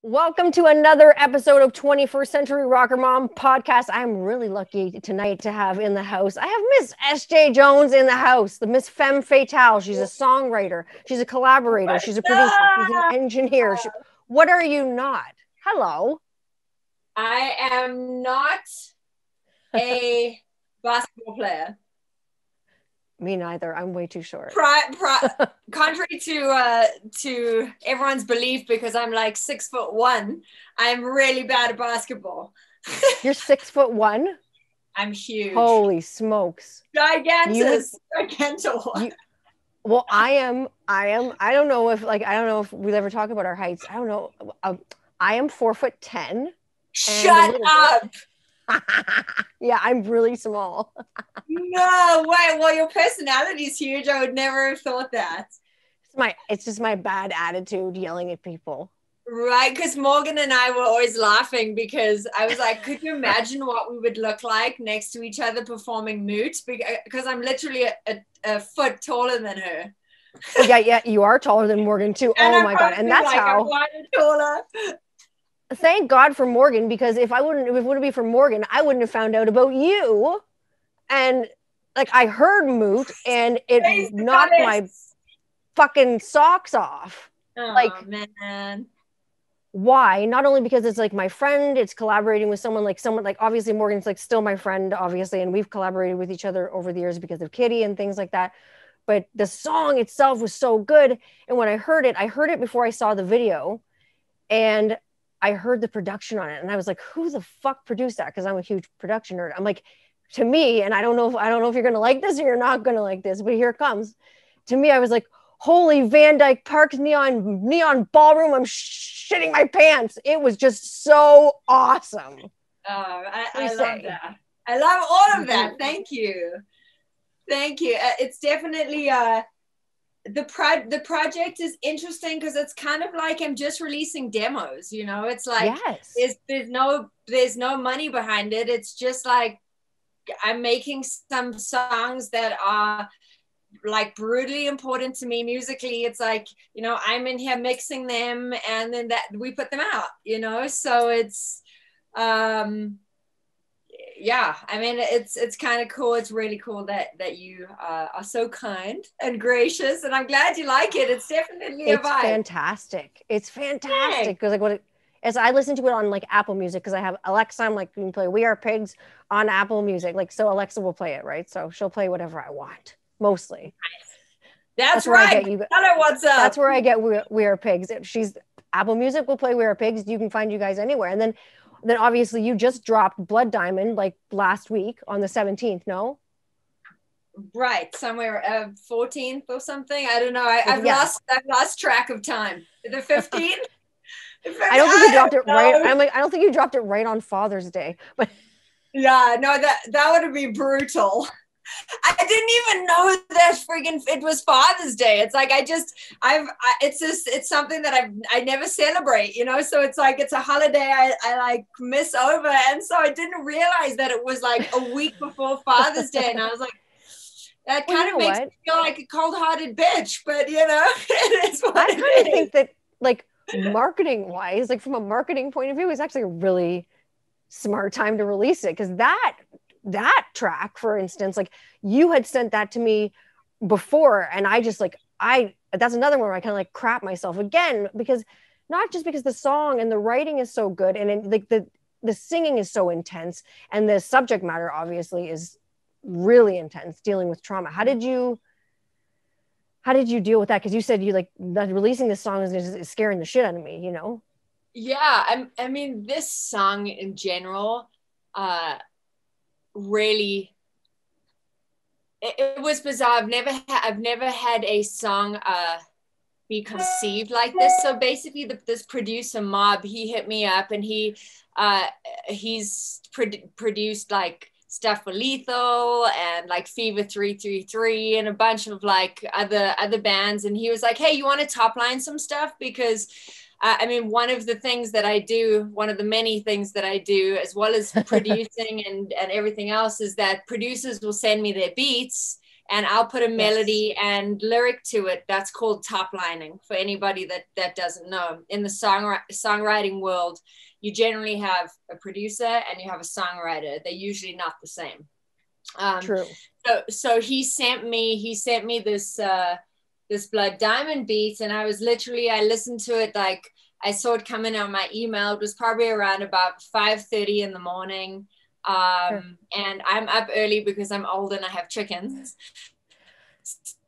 Welcome to another episode of 21st Century Rocker Mom podcast. I'm really lucky tonight to have in the house. I have Miss Esjay Jones in the house, the Miss Femme Fatale. She's a songwriter. She's a collaborator. She's a producer. She's an engineer. What are you not? Hello. I am not a basketball player. Me neither. I'm way too short. Contrary to everyone's belief, because I'm like 6'1", I'm really bad at basketball. You're 6'1"? I'm huge. Holy smokes! Gigantus. Well, I am. I don't know if we'll ever talk about our heights. I don't know. I am 4'10". Shut up. Yeah, I'm really small. No way. Well, your personality is huge. I would never have thought that. It's just my bad attitude yelling at people. Right, because Morgan and I were always laughing because I was like, could you imagine what we would look like next to each other performing Moot? Because I'm literally a foot taller than her. Oh, yeah, you are taller than Morgan too. And oh my God. And that's how I'm taller. Thank God for Morgan, because if it wouldn't be for Morgan, I wouldn't have found out about you. And like, I heard Moot and it knocked my fucking socks off. Oh, like, man. Why? Not only because it's like my friend, it's collaborating with someone like obviously Morgan's like still my friend, obviously, and we've collaborated with each other over the years because of Kitty and things like that. But the song itself was so good. And when I heard it before I saw the video, and I heard the production on it, and I was like, who the fuck produced that? Because I'm a huge production nerd. I'm like, to me, and I don't know if you're gonna like this or you're not gonna like this, but here it comes. To me, I was like, holy Van Dyke Park's neon ballroom, I'm shitting my pants. It was just so awesome. Oh, I love that. I love all of that. Thank you. It's definitely the project is interesting because it's kind of like I'm just releasing demos, you know. It's like, yes, there's no money behind it. It's just like I'm making some songs that are like brutally important to me musically. It's like, you know, I'm in here mixing them and then that we put them out, you know. So it's yeah, I mean, it's kind of cool. It's really cool that you are so kind and gracious, and I'm glad you like it. It's definitely a vibe. Fantastic. It's fantastic because as I listen to it on like Apple Music, because I have Alexa, I'm like, you can play We Are Pigs on Apple Music, like, so Alexa will play it, right? So she'll play whatever I want, mostly. That's right. Tell her what's up. That's where I get We Are Pigs. She's Apple Music will play We Are Pigs. You can find you guys anywhere, and then obviously you just dropped Blood Diamond like last week on the 17th, no? Right, somewhere 14th or something. I don't know. I've lost track of time. The 15th? I don't think you dropped it right. I don't think you dropped it right on Father's Day. But yeah, no, that would be brutal. I didn't even know that it was Father's Day. It's like it's something that I never celebrate, you know. So it's like it's a holiday I like miss over, and so I didn't realize that it was like a week before Father's Day, and I was like, that kind of makes me feel like a cold-hearted bitch, but you know, it is what I kind of think that, like, marketing wise, like from a marketing point of view, it's actually a really smart time to release it, because that track, for instance, like, you had sent that to me before, and I just like, that's another one where I kind of like crap myself again, because not just because the song and the writing is so good, and like the singing is so intense, and the subject matter obviously is really intense, dealing with trauma. How did you deal with that? Because you said you like that releasing this song is scaring the shit out of me, you know? Yeah, I mean, this song in general, really, it was bizarre. I've never had a song be conceived like this. So basically, this producer Mob, he hit me up, and he's produced like stuff for Lethal and like Fever 333 and a bunch of like other bands, and he was like, hey, you want to top line some stuff? Because I mean, one of the many things that I do, as well as producing and everything else, is that producers will send me their beats and I'll put a melody and lyric to it. That's called top lining, for anybody that doesn't know. In the songwriting world, you generally have a producer and you have a songwriter. They're usually not the same. True. So he sent me this this Blood Diamond beat, and I listened to it, like I saw it coming on my email. It was probably around about 5:30 in the morning. And I'm up early because I'm old and I have chickens.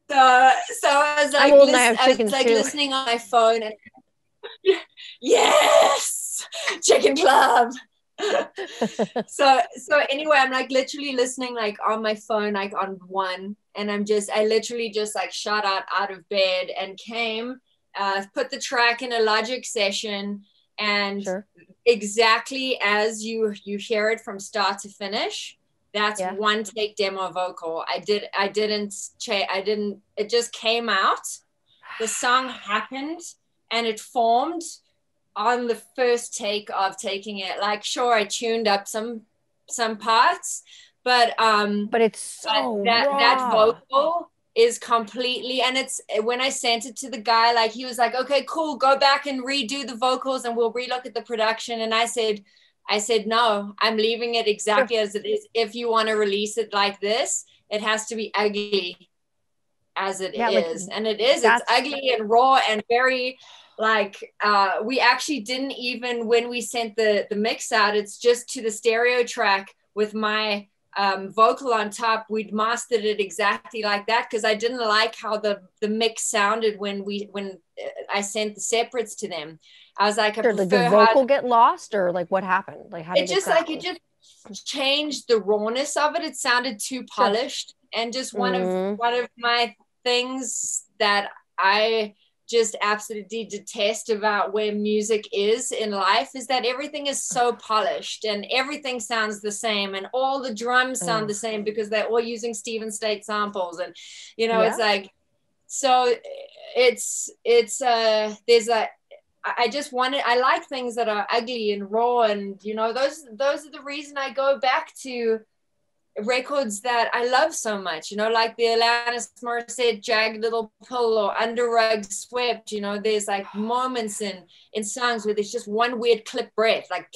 So I was like, listening on my phone, and yes, Chicken Club. so anyway, I'm like literally listening like on my phone, like on one, and I literally just like shot out of bed and came, put the track in a Logic session, and exactly as you hear it from start to finish, that's one take demo vocal. It just came out. The song happened and it formed on the first take of taking it. Like, sure, I tuned up some parts, but it's so that vocal is completely, and it's, when I sent it to the guy, like he was like, okay, cool, go back and redo the vocals and we'll relook at the production. And I said no, I'm leaving it exactly as it is. If you want to release it like this, it has to be ugly as it is. And it is, it's ugly and raw and very like, we actually didn't even, when we sent the mix out, it's just to the stereo track with my vocal on top, we'd mastered it exactly like that, because I didn't like how the mix sounded when I sent the separates to them. I was like, I prefer, did the vocal get lost, or like what happened? Like, how did it just changed the rawness of it. It sounded too polished. And just one of my things that I just absolutely detest about where music is in life is that everything is so polished and everything sounds the same, and all the drums sound the same because they're all using Steven State samples, and it's like, so I like things that are ugly and raw, and those are the reason I go back to records that I love so much, like the Alanis Morissette Jagged Little Pill or Under Rug Swept. There's like moments in songs where there's just one weird clip breath, like,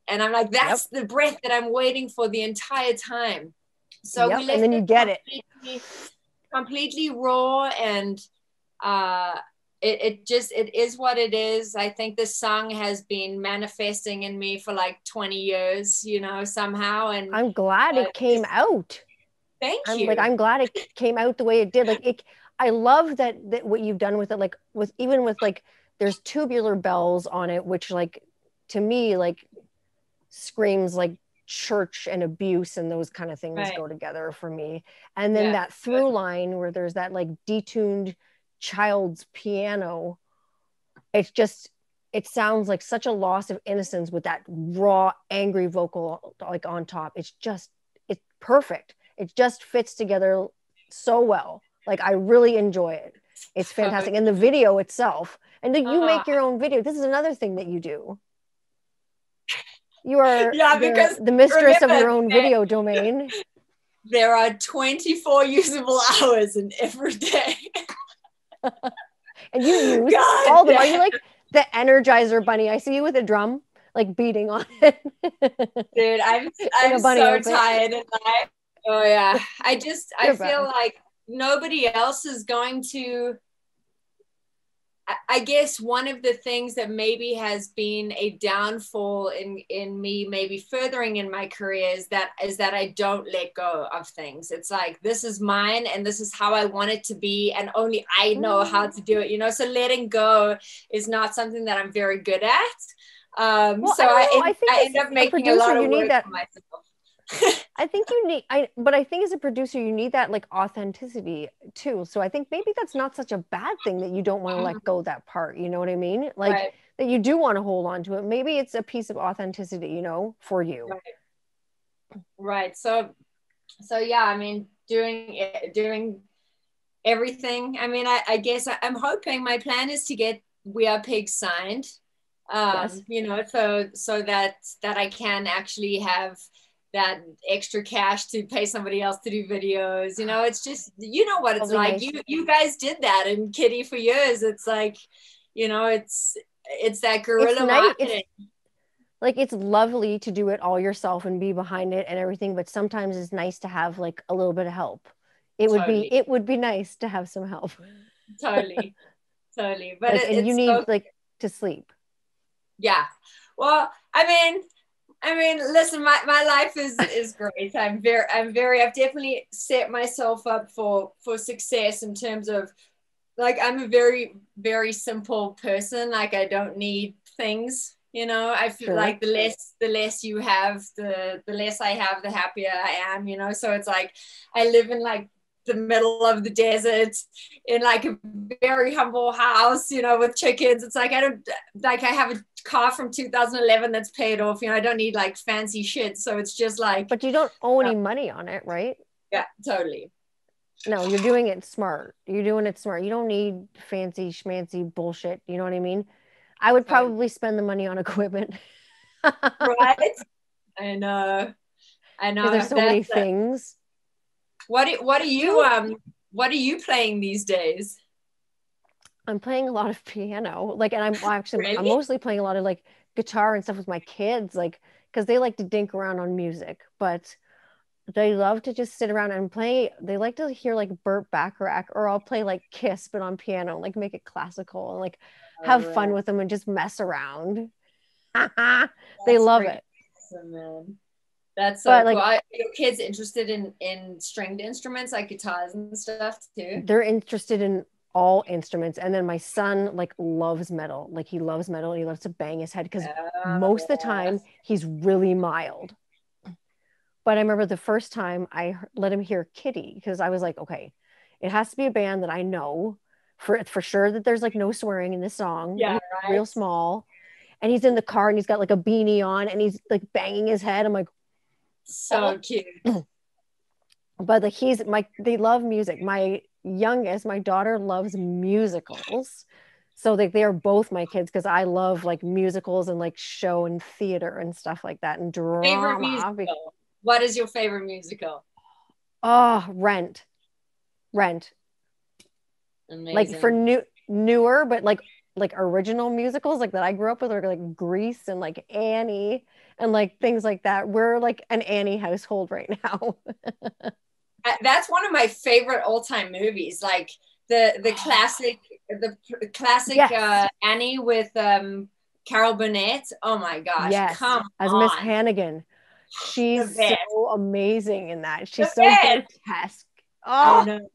and I'm like, that's the breath that I'm waiting for the entire time. So we left, and then you get completely raw, and it is what it is. I think this song has been manifesting in me for like 20 years, somehow. And I'm glad it came out. Thank you. I'm glad it came out the way it did. Like, I love that what you've done with it, like even with like, there's tubular bells on it, which like, to me, like screams like church and abuse, and those kind of things go together for me. And then that through line where there's that like detuned child's piano, it sounds like such a loss of innocence with that raw angry vocal like on top. It's perfect. It just fits together so well. Like, I really enjoy it. It's fantastic. And the video itself, and then you make your own video. This is another thing that you do. You are the mistress of your own video domain. There are 24 usable hours in every day. And you use all of them. Are you like the Energizer Bunny? I see you with a drum, like beating on it. Dude, I'm so tired in life. Oh yeah. I feel like nobody else is going to. I guess one of the things that maybe has been a downfall in me, maybe furthering in my career, is that I don't let go of things. It's like, this is mine and this is how I want it to be, and only I know how to do it, so letting go is not something that I'm very good at. I end up making a lot of work for myself. I think but I think as a producer, you need that like authenticity too. So I think maybe that's not such a bad thing that you don't want to let go that part. You know what I mean? Like, that you do want to hold on to it. Maybe it's a piece of authenticity, for you. Right. So yeah, I mean, doing everything. I mean, I guess I'm hoping, my plan is to get We Are Pigs signed, so that I can actually have that extra cash to pay somebody else to do videos. You know, it's just, you know what it's like. Nice. You guys did that in Kitty for years. It's like, you know, it's that guerrilla marketing. Like, it's lovely to do it all yourself and be behind it and everything, but sometimes it's nice to have like a little bit of help. It would be nice to have some help. Totally. But like, and you need like to sleep. Yeah. Well, I mean, listen, my life is great. I've definitely set myself up for success in terms of, like, I'm a very, very simple person. Like, I don't need things, you know. I feel like the less you have, the less I have, the happier I am, you know. So it's like, I live in like the middle of the desert in like a very humble house, you know, with chickens. It's like, I have a car from 2011 that's paid off, you know. I don't need like fancy shit. So it's just like, but you don't owe any money on it, right? Yeah, totally. No, you're doing it smart. You don't need fancy schmancy bullshit, you know what I mean? I would probably spend the money on equipment. Right? I know because there's so many things. What are you playing these days? I'm playing a lot of piano, like, and I'm mostly playing a lot of like guitar and stuff with my kids, like, because they like to dink around on music, but they love to just sit around and play. They like to hear like Burt Bacharach, or I'll play like Kiss but on piano, like make it classical and like have fun with them and just mess around. They love it. Awesome, man. That's so cool. Are your kids interested in stringed instruments like guitars and stuff too? They're interested in all instruments. And then my son like loves metal. Like, he loves metal and he loves to bang his head, because most of the time he's really mild. But I remember the first time I let him hear Kitty, because I was like, okay, it has to be a band that I know for sure, that there's like no swearing in this song. Yeah, right. Real small. And he's in the car and he's got like a beanie on and he's like banging his head. I'm like, so cute. But like, they love music. My youngest, my daughter, loves musicals. So they are both my kids, because I love like musicals and like show and theater and stuff like that, and drama. Favorite musical? What is your favorite musical? Oh, Rent. Amazing. Like, for newer, but like original musicals like that I grew up with, are like Grease and like Annie and like things like that. We're like an Annie household right now. That's one of my favorite all-time movies. Like the classic yes. Annie with Carol Burnett. Oh my gosh! Yes, as Miss Hannigan. She's so amazing in that. She's so grotesque. Oh no!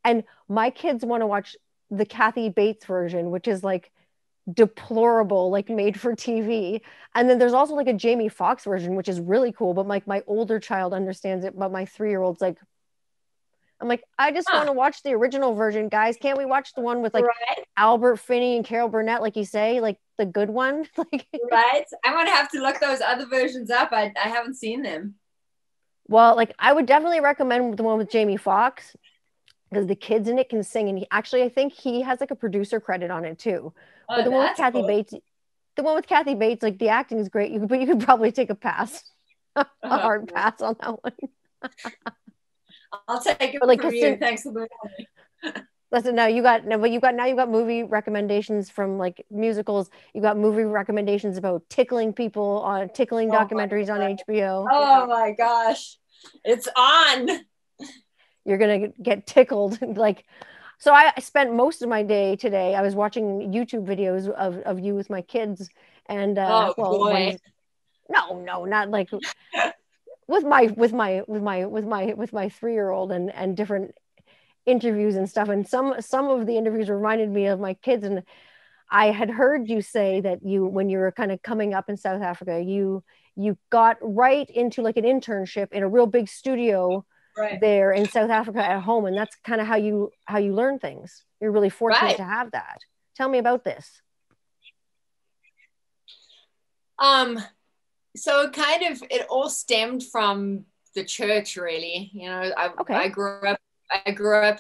And my kids want to watch the Kathy Bates version, which is like deplorable, like made for TV. And then there's also like a Jamie Foxx version, which is really cool. But like, my older child understands it, but my 3-year-old's like, I'm like, I just want to watch the original version, guys. Can't we watch the one with like Albert Finney and Carol Burnett, like you say, like the good one? Like, right? I'm gonna have to look those other versions up. I haven't seen them. Well, like, I would definitely recommend the one with Jamie Foxx, because the kids in it can sing, and I think he has like a producer credit on it too. But the one with Kathy Bates, like, the acting is great. But you could probably take a pass, a hard pass on that one. I'll take it like, from you. Thanks for the money. Listen, now you got movie recommendations from like musicals. You got movie recommendations about tickling people on tickling documentaries on HBO. Oh my gosh, it's on. You're gonna get tickled. Like, so I spent most of my day today, I was watching YouTube videos of you with my kids, and no, not like with my 3-year-old and different interviews and stuff. And some of the interviews reminded me of my kids. And I had heard you say that when you were kind of coming up in South Africa, you got right into like an internship in a real big studio there in South Africa at home, and that's kind of how you learn things. You're really fortunate to have that. Tell me about this. So it all stemmed from the church, really. You know, I grew up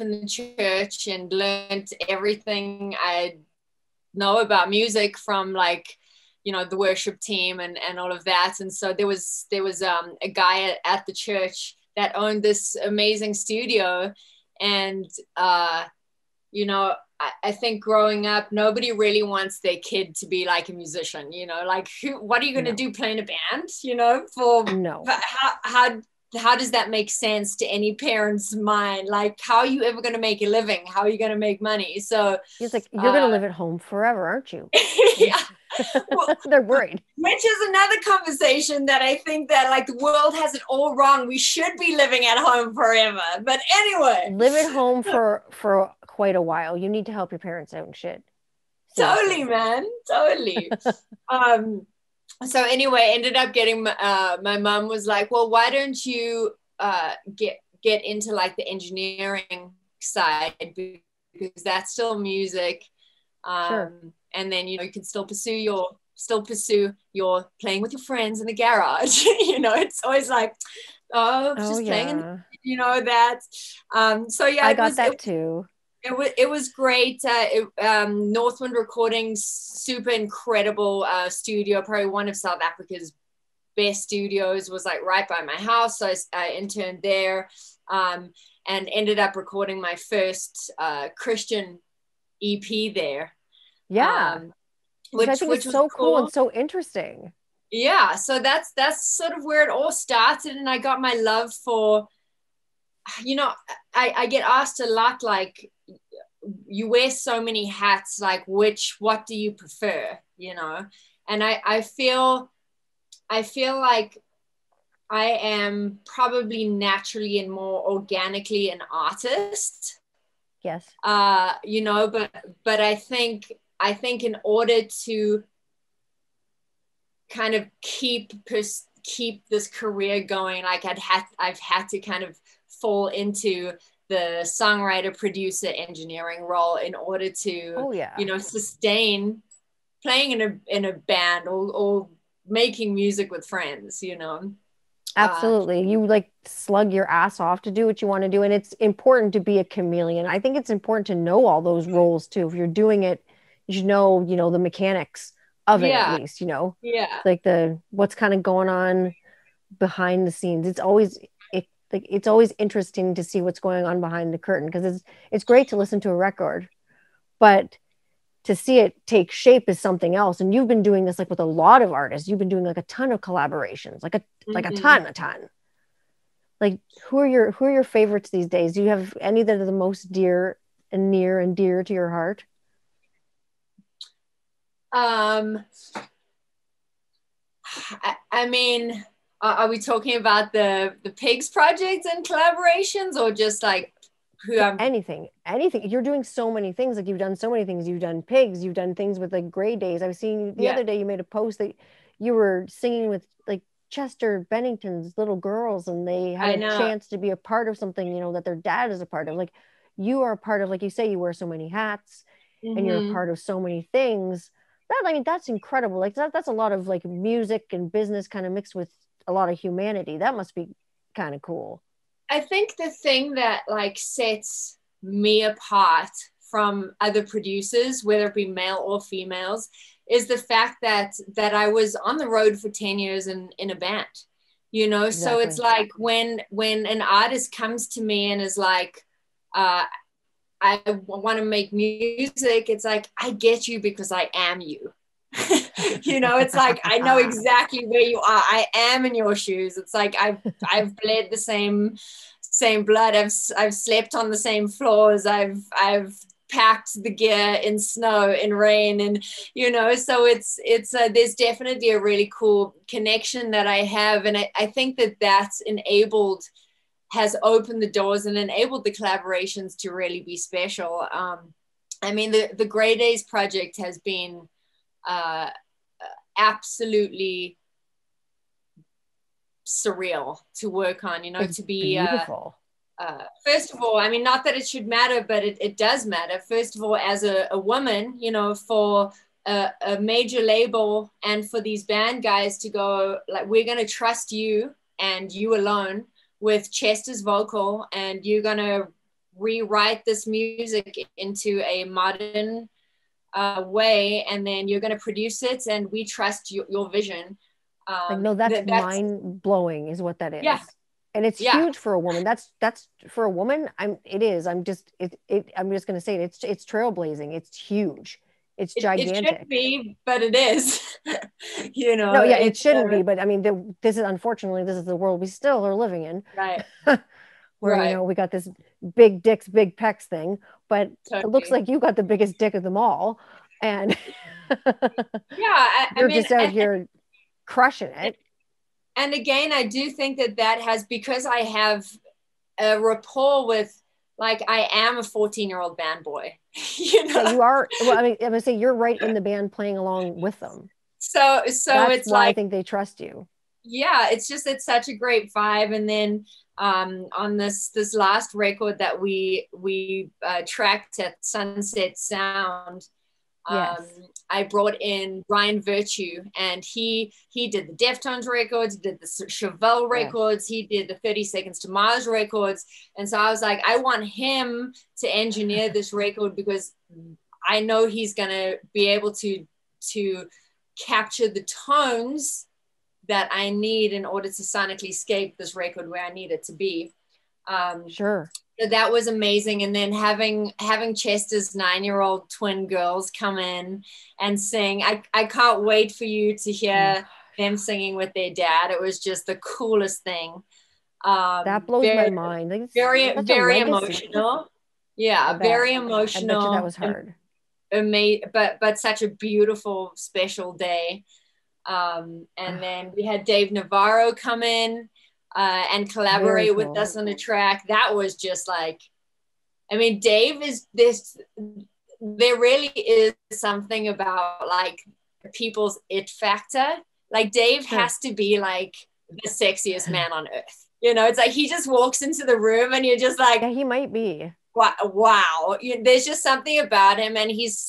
in the church and learned everything I know about music from like the worship team and all of that. And so there was a guy at the church that owned this amazing studio. And I think growing up, nobody really wants their kid to be like a musician, like what are you going to do, play in a band, No. How does that make sense to any parent's mind? Like, how are you ever going to make a living? How are you going to make money? So it's like, you're going to live at home forever, aren't you? Yeah. Well, they're worried. Which is another conversation that I think that like the world has it all wrong. We should be living at home forever. But anyway. Live at home for quite a while. You need to help your parents out and shit. Seriously. Totally, man. Totally. So anyway, ended up getting my mom was like, well, why don't you get into like the engineering side, because that's still music. Sure. And then you can still pursue your playing with your friends in the garage. It's always like, just playing in that. So yeah, I got that too. It was great. Northwind Recordings, super incredible studio, probably one of South Africa's best studios, was like right by my house. So I interned there, and ended up recording my first Christian EP there. Yeah. Which I think is so cool and so interesting. Yeah. So that's sort of where it all started. And I got my love for, I get asked a lot, like, you wear so many hats, like what do you prefer, and I feel like I am probably naturally and more organically an artist. Yes. But I think in order to kind of keep this career going, like I've had to kind of fall into the songwriter, producer, engineering role in order to sustain playing in a band or making music with friends. Absolutely. You like slug your ass off to do what you want to do. And it's important to be a chameleon. I think it's important to know all those roles too. If you're doing it, you should know, the mechanics of it at least, Yeah. Like what's kind of going on behind the scenes. It's always interesting to see what's going on behind the curtain, because it's great to listen to a record, but to see it take shape is something else. And you've been doing this like with a lot of artists. You've been doing like a ton of collaborations, like a ton. Like who are your favorites these days? Do you have any that are the most dear and near and dear to your heart? I mean, are we talking about the Pigs projects and collaborations, or just like anything? You're doing so many things. Like you've done so many things. You've done Pigs, you've done things with like Gray Days. I was seeing the other day you made a post that you were singing with like Chester Bennington's little girls, and they had a chance to be a part of something, that their dad is a part of. Like you are a part of, like you say, you wear so many hats, and you're a part of so many things. That's incredible. Like that's a lot of like music and business kind of mixed with a lot of humanity. That must be kind of cool. I think the thing that like sets me apart from other producers, whether it be male or females, is the fact that I was on the road for 10 years in a band, Exactly. So it's like when an artist comes to me and is like, I want to make music, it's like, I get you because I am you. It's like, I know exactly where you are. I am in your shoes. It's like I've bled the same blood. I've slept on the same floors. I've packed the gear in snow, in rain, and so it's there's definitely a really cool connection that I have, and I think that's has opened the doors and enabled the collaborations to really be special. I mean, the Grey Days project has been absolutely surreal to work on, to be beautiful. First of all, I mean, not that it should matter, but it does matter. First of all, as a woman, for a major label and for these band guys to go, like, we're going to trust you and you alone with Chester's vocal, and you're going to rewrite this music into a modern way, and then you're going to produce it, and we trust your vision. Like, no, that's That's mind blowing is what that yeah, is. And it's yeah. huge for a woman. That's for a woman. It is. I'm just gonna say it. It's trailblazing. It's huge. It's It shouldn't gigantic. be, but it is. No, yeah, it It's shouldn't be, but I mean, this is unfortunately this is the world we still are living in, right, where right, we got this big dicks, big pecs thing, but it looks totally. like you got the biggest dick of them all, and Yeah, I you're mean, just out here crushing it. and again, I do think that has, because I have a rapport with, like, I am a 14-year-old band boy, Yeah, you are. Well, I mean, I'm gonna say you're right in the band playing along with them. So That's it's why I like, think they trust you. yeah, it's such a great vibe. And then on this last record that we tracked at Sunset Sound, um, Yes. I brought in Brian Virtue, and he did the Deftones records, did the Chevelle Yes. records, he did the 30 Seconds to Mars records. And so I was like, I want him to engineer this record, because I know he's gonna be able to capture the tones that I need in order to sonically escape this record where I need it to be. Um, Sure. so that was amazing. And then having Chester's 9-year-old twin girls come in and sing, I can't wait for you to Oh my hear gosh. them singing with their dad. It was just the coolest thing. That blows my Very, mind. Like, it's very, such a very legacy. emotional. I Yeah, bet. very I bet you that emotional. was hard. But such a beautiful, special day. And then we had Dave Navarro come in and Very collaborate with cool. us on the track. That was just like, I mean, Dave is this, there really is something about like people's it factor. Like Dave Sure. has to be like the sexiest man on earth. It's like he just walks into the room and you're just like, Yeah, he might be. wow. There's just something about him, and he's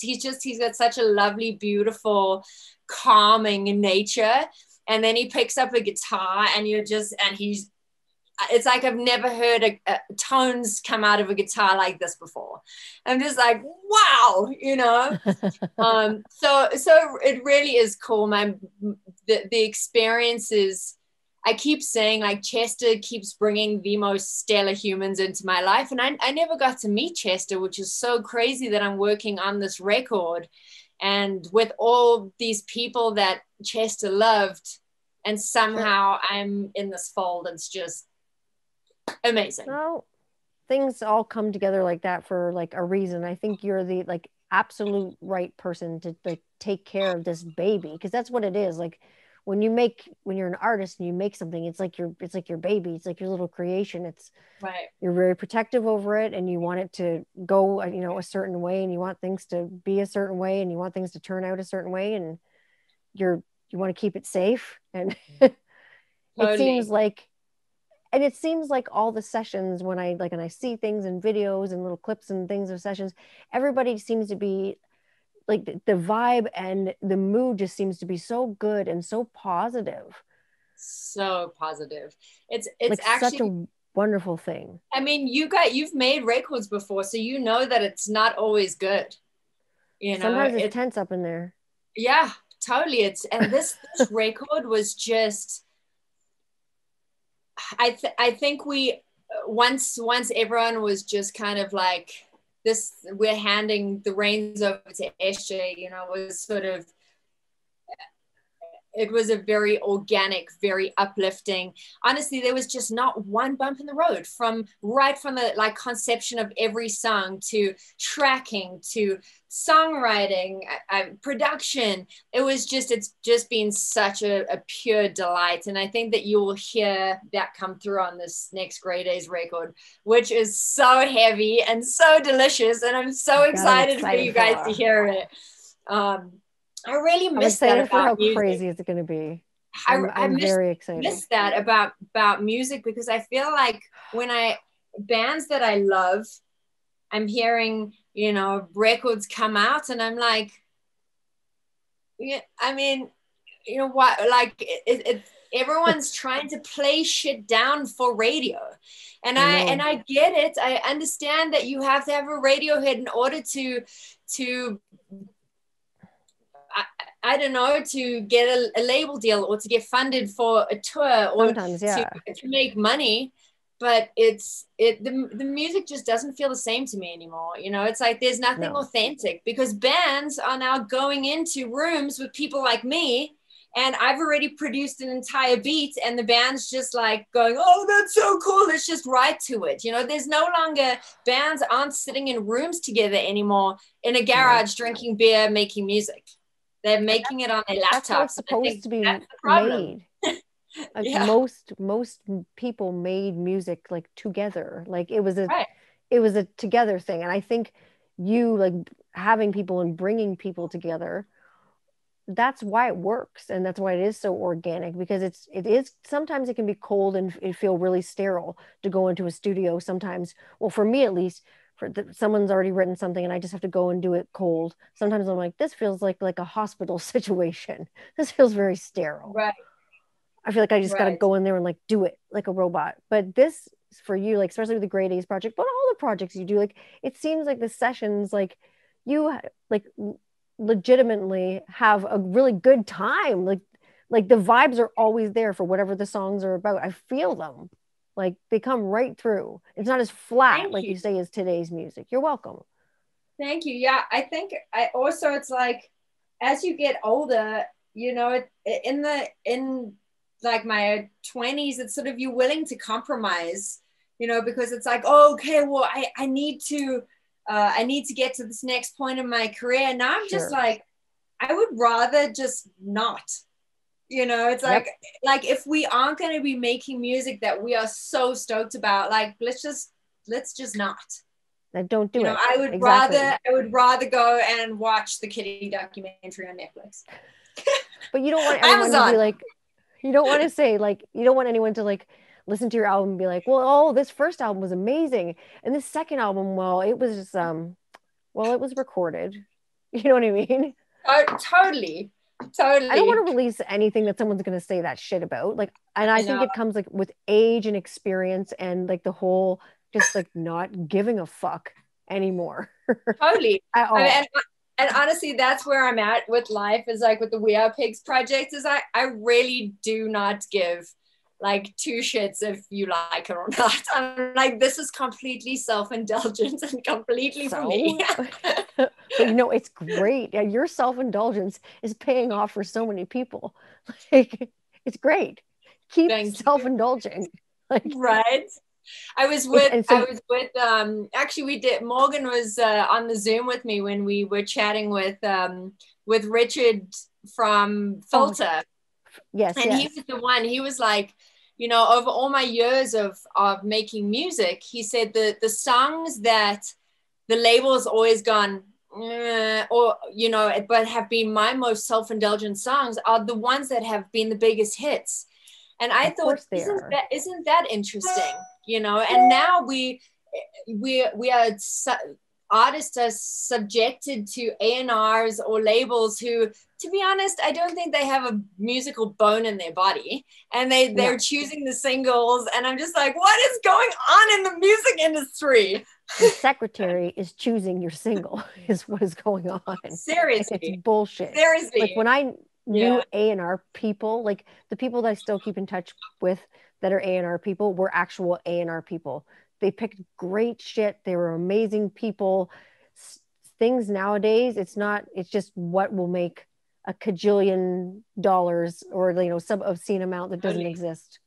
got such a lovely, beautiful, calming nature. And then he picks up a guitar, and it's like I've never heard tones come out of a guitar like this before. I'm just like, wow. So it really is cool. The experiences, I keep saying, like, Chester keeps bringing the most stellar humans into my life. And I never got to meet Chester, which is so crazy that I'm working on this record and with all these people that Chester loved. And Sure. somehow I'm in this fold. It's just amazing. Well, things all come together like that for like a reason. I think you're the like absolute right person to like take care of this baby, because that's what it is. Like when you're an artist and you make something, it's like your baby. It's like your little creation. It's Right. You're very protective over it, and you want it to go a certain way, and you want things to be a certain way, and you want things to turn out a certain way, and you want to keep it safe. And it seems Totally. like it seems like all the sessions, when I see things in videos and little clips and things of sessions, everybody seems to be like the vibe and the mood just seems to be so good and so positive. So positive. It's Like, such actually, a wonderful thing. I mean, you've made records before, so you know that it's not always good. Sometimes it's It tense up in there. Yeah, totally. And this record was just, I think we, once everyone was just kind of like, this, we're handing the reins over to Esjay, was sort of, it was a very organic, very uplifting. Honestly, there was just not one bump in the road, from the like conception of every song to tracking to songwriting, production. It's just been such a pure delight. And I think that you will hear that come through on this next Grey Days record, which is so heavy and so delicious. And I'm so God, I'm excited for excited you guys to for. hear it. Um, I really I'm miss that excited for about how music. crazy it's going to be. I I'm very excited. miss that about music, because I feel like when bands that I love, I'm hearing, records come out, and I'm like, yeah, I mean, what, like everyone's trying to play shit down for radio. And I I know. get it. I understand that you have to have a radio hit in order to I don't know, to get a label deal or to get funded for a tour or Sometimes, yeah. to make money. But the music just doesn't feel the same to me anymore. You know, it's like there's nothing authentic, because bands are now going into rooms with people like me, and I've already produced an entire beat, and the band's just like going, oh, that's so cool, let's just write to it. You know, there's no longer, bands aren't sitting in rooms together anymore in a garage drinking beer, making music. They're making it on their laptops. That's how it's supposed to be made. Like most people made music like together. Like it was a together thing. And I think you like having people and bringing people together, that's why it works, and that's why it is so organic, because it is sometimes it can be cold and it feel really sterile to go into a studio sometimes. Well, for me at least, someone's already written something and I just have to go and do it cold. Sometimes I'm like, this feels like a hospital situation. This feels very sterile. Right. I feel like I just got to go in there and like do it like a robot. But this for you, like especially with the Grade A's project, but all the projects you do, like it seems like the sessions, like you like legitimately have a really good time. Like the vibes are always there for whatever the songs are about. I feel them. Like they come right through. It's not as flat like you say as today's music. You're welcome. Thank you. Yeah, I think I also, it's like as you get older, you know, in like my 20s, it's sort of you're willing to compromise, you know, because it's like, oh, okay, well, I need to get to this next point in my career. And now I'm just like, I would rather just not, you know, it's like if we aren't going to be making music that we are so stoked about, like, let's just not. Don't do it. I would rather go and watch the Kitty documentary on Netflix. But you don't want everyone to be like, you don't want to say like, you don't want anyone to like listen to your album and be like, well, oh, this first album was amazing, and this second album, well, it was just well, it was recorded. You know what I mean? Totally. I don't want to release anything that someone's going to say that shit about. Like, and I think it comes like with age and experience and like the whole just like not giving a fuck anymore. Totally. At all. And honestly, that's where I'm at with life, is like with the We Are Pigs project, is I really do not give like two shits if you like it or not. I'm like, this is completely self-indulgence and completely for me. But you know, it's great. Yeah, your self-indulgence is paying off for so many people. Like, it's great. Keep self-indulging. Like, right. I was with actually Morgan was on the Zoom with me when we were chatting with Richard from Filter. Yes. And he was the one, he was like, you know, over all my years of making music, he said the songs that the label's always gone, or, you know, but have been my most self-indulgent songs are the ones that have been the biggest hits. And I thought, isn't that interesting? You know, and now we are artists are subjected to A&Rs or labels who, to be honest, I don't think they have a musical bone in their body, and they're choosing the singles, and I'm just like, what is going on in the music industry? The secretary is choosing your single is what is going on. Seriously. It's bullshit. Seriously. Like when I knew A&R people, like the people that I still keep in touch with that are A&R people were actual A&R people. They picked great shit. They were amazing people. Things nowadays, it's just what will make a cajillion dollars, or, you know, some obscene amount that doesn't exist.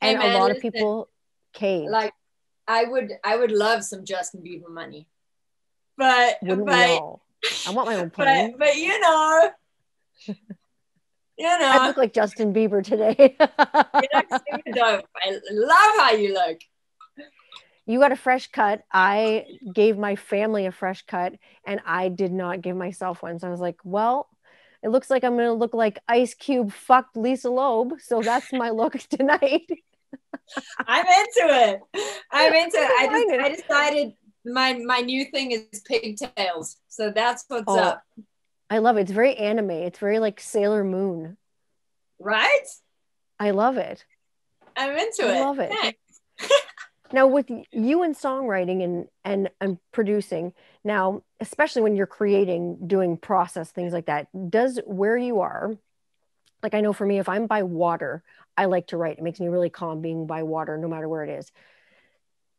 And a lot of people caved. Like, I would love some Justin Bieber money, but wouldn't we all? I want my own plane. But you know, I look like Justin Bieber today. You look super dope. I love how you look. You got a fresh cut. I gave my family a fresh cut, and I did not give myself one. So I was like, well, it looks like I'm going to look like Ice Cube fucked Lisa Loeb. So that's my look tonight. I'm into it. I decided my new thing is pigtails. So that's what's up. I love it. It's very anime. It's very like Sailor Moon. Right? I love it. I'm into it. I love it. Now with you and songwriting and producing, now especially when you're creating, doing process things like that, does where you are, like I know for me, if I'm by water, I like to write. It makes me really calm being by water, no matter where it is.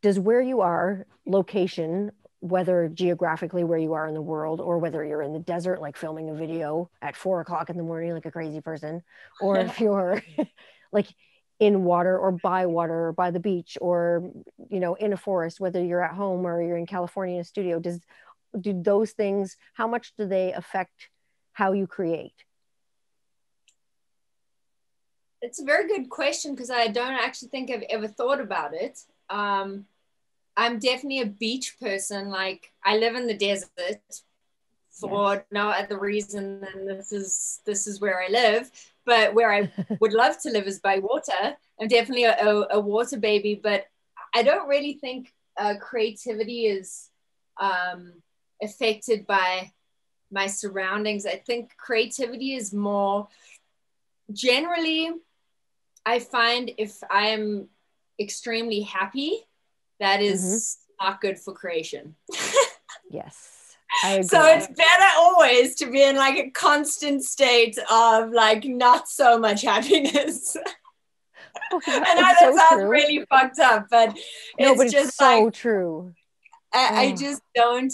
Does where you are, location, whether geographically where you are in the world, or whether you're in the desert, like filming a video at 4 o'clock in the morning, like a crazy person, or if you're like in water or by the beach, or in a forest, whether you're at home or you're in California in a studio, do those things, how much do they affect how you create? It's a very good question because I don't actually think I've ever thought about it. I'm definitely a beach person. Like I live in the desert for no other reason than this is where I live. But where I would love to live is by water. I'm definitely a water baby, but I don't really think creativity is affected by my surroundings. I think creativity is more generally, I find if I'm extremely happy, that is not good for creation. Yes, I agree. So it's better always to be in like a constant state of like not so much happiness. Oh, yeah, I know that so sounds true. really fucked up, but no, but it's it's just so like true. I just don't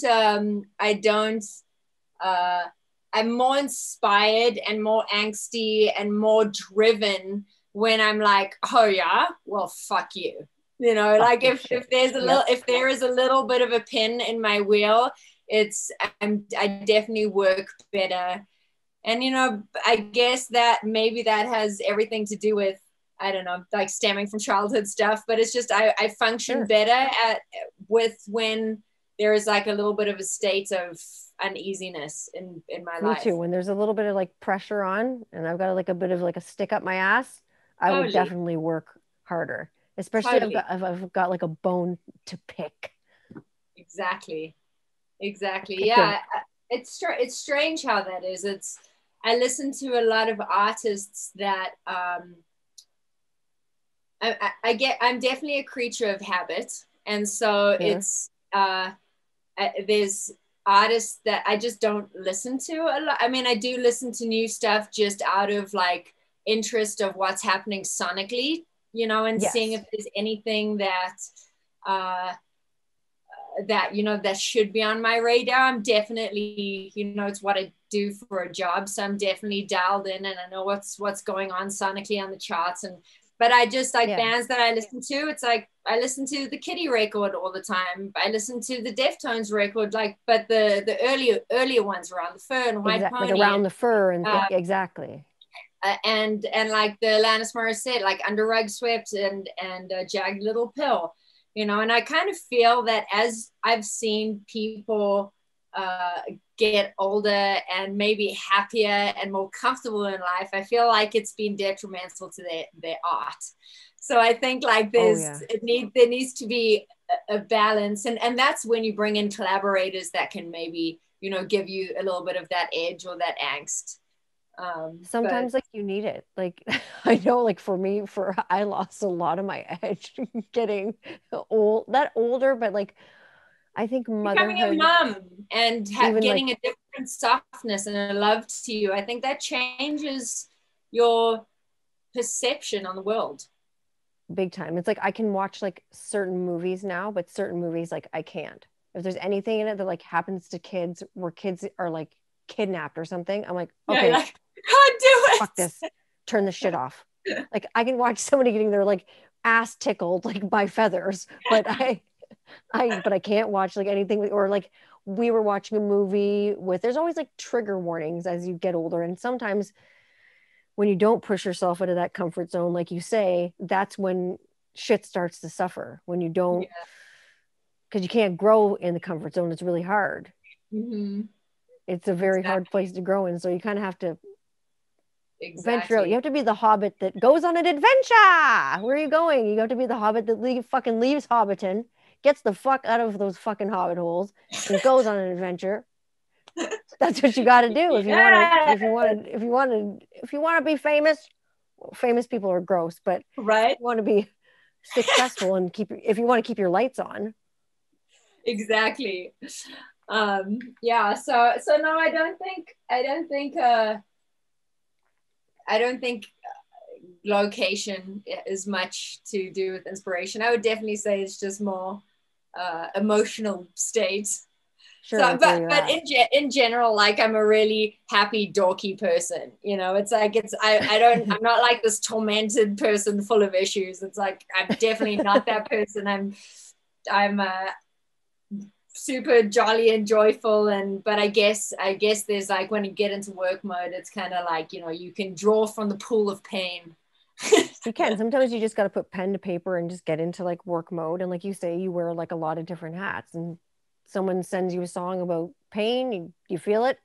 I'm more inspired and more angsty and more driven when I'm like, oh yeah, well fuck you. You know, Fuck like this if shit. there's a little if there is a little bit of a pin in my wheel, I definitely work better. And you know, I guess that maybe that has everything to do with, I don't know, like stemming from childhood stuff, but it's just I function Sure. better with when there is like a little bit of a state of uneasiness in my Me life. too. When there's a little bit of like pressure on and I've got like a bit of like a stick up my ass, I will Totally. definitely work harder. Especially Totally. if I've got like a bone to pick. Exactly. Exactly. Pick the Yeah. It's strange how that is. I listen to a lot of artists that I'm definitely a creature of habit. And so yeah. there's artists that I just don't listen to a lot. I mean, I do listen to new stuff just out of like interest of what's happening sonically, you know, and seeing Yes. if there's anything uh, that you know that should be on my radar. I'm definitely, you know, it's what I do for a job, so I'm definitely dialed in and I know what's going on sonically on the charts. And but I just like Yeah. bands that I listen to, it's like I listen to the Kitty record all the time, I listen to the Deftones record, like, but the earlier ones, Around the Fur and White Exactly. Like Pony, around the fur and uh, exactly. and like the Alanis Morissette, like Under Rug Swept and Jagged Little Pill, you know. And I kind of feel that as I've seen people get older and maybe happier and more comfortable in life, I feel like it's been detrimental to their art. So I think like Oh yeah. there needs to be a balance, and that's when you bring in collaborators that can maybe, you know, give you a little bit of that edge or that angst. But Sometimes like you need it. Like I know like for me, for I lost a lot of my edge getting not older, but like I think becoming a motherhood, mom and even like getting a different softness and a love to you, I think that changes your perception on the world. big time. It's like I can watch like certain movies now, but certain movies like I can't. If there's anything in it that like happens to kids where kids are like kidnapped or something, I'm like, Yeah, okay, like can't do fuck this. Turn the shit off. Like I can watch somebody getting their like ass tickled like by feathers, but I can't watch like anything or like we were watching a movie with there's always like trigger warnings as you get older. And sometimes when you don't push yourself into that comfort zone, like you say, that's when shit starts to suffer. When you it. don't, because you can't grow in the comfort zone. It's really hard. Yeah. Mm-hmm. It's a very hard Exactly. place to grow in. So you kind of have to venture out. You Exactly. have to be the hobbit that goes on an adventure. Where are you going? You have to be the hobbit that fucking leaves Hobbiton, gets the fuck out of those fucking hobbit holes, and goes on an adventure. That's what you got to do if you want to. Yeah. If you want to be famous. Well, famous people are gross, but Right. you want to be successful and if you want to keep your lights on. Exactly. Yeah, so no, I don't think location is much to do with inspiration. I would definitely say it's just more emotional state. Sure, So, like where you're but at. in general, like I'm a really happy, dorky person. You know, it's like I'm not like this tormented person full of issues. It's like I'm definitely not that person. I'm super jolly and joyful, but I guess there's like when you get into work mode, it's kind of like, you know, you can draw from the pool of pain. You can. Sometimes you just got to put pen to paper and just get into like work mode. And like you say, you wear like a lot of different hats. And someone sends you a song about pain, you feel it,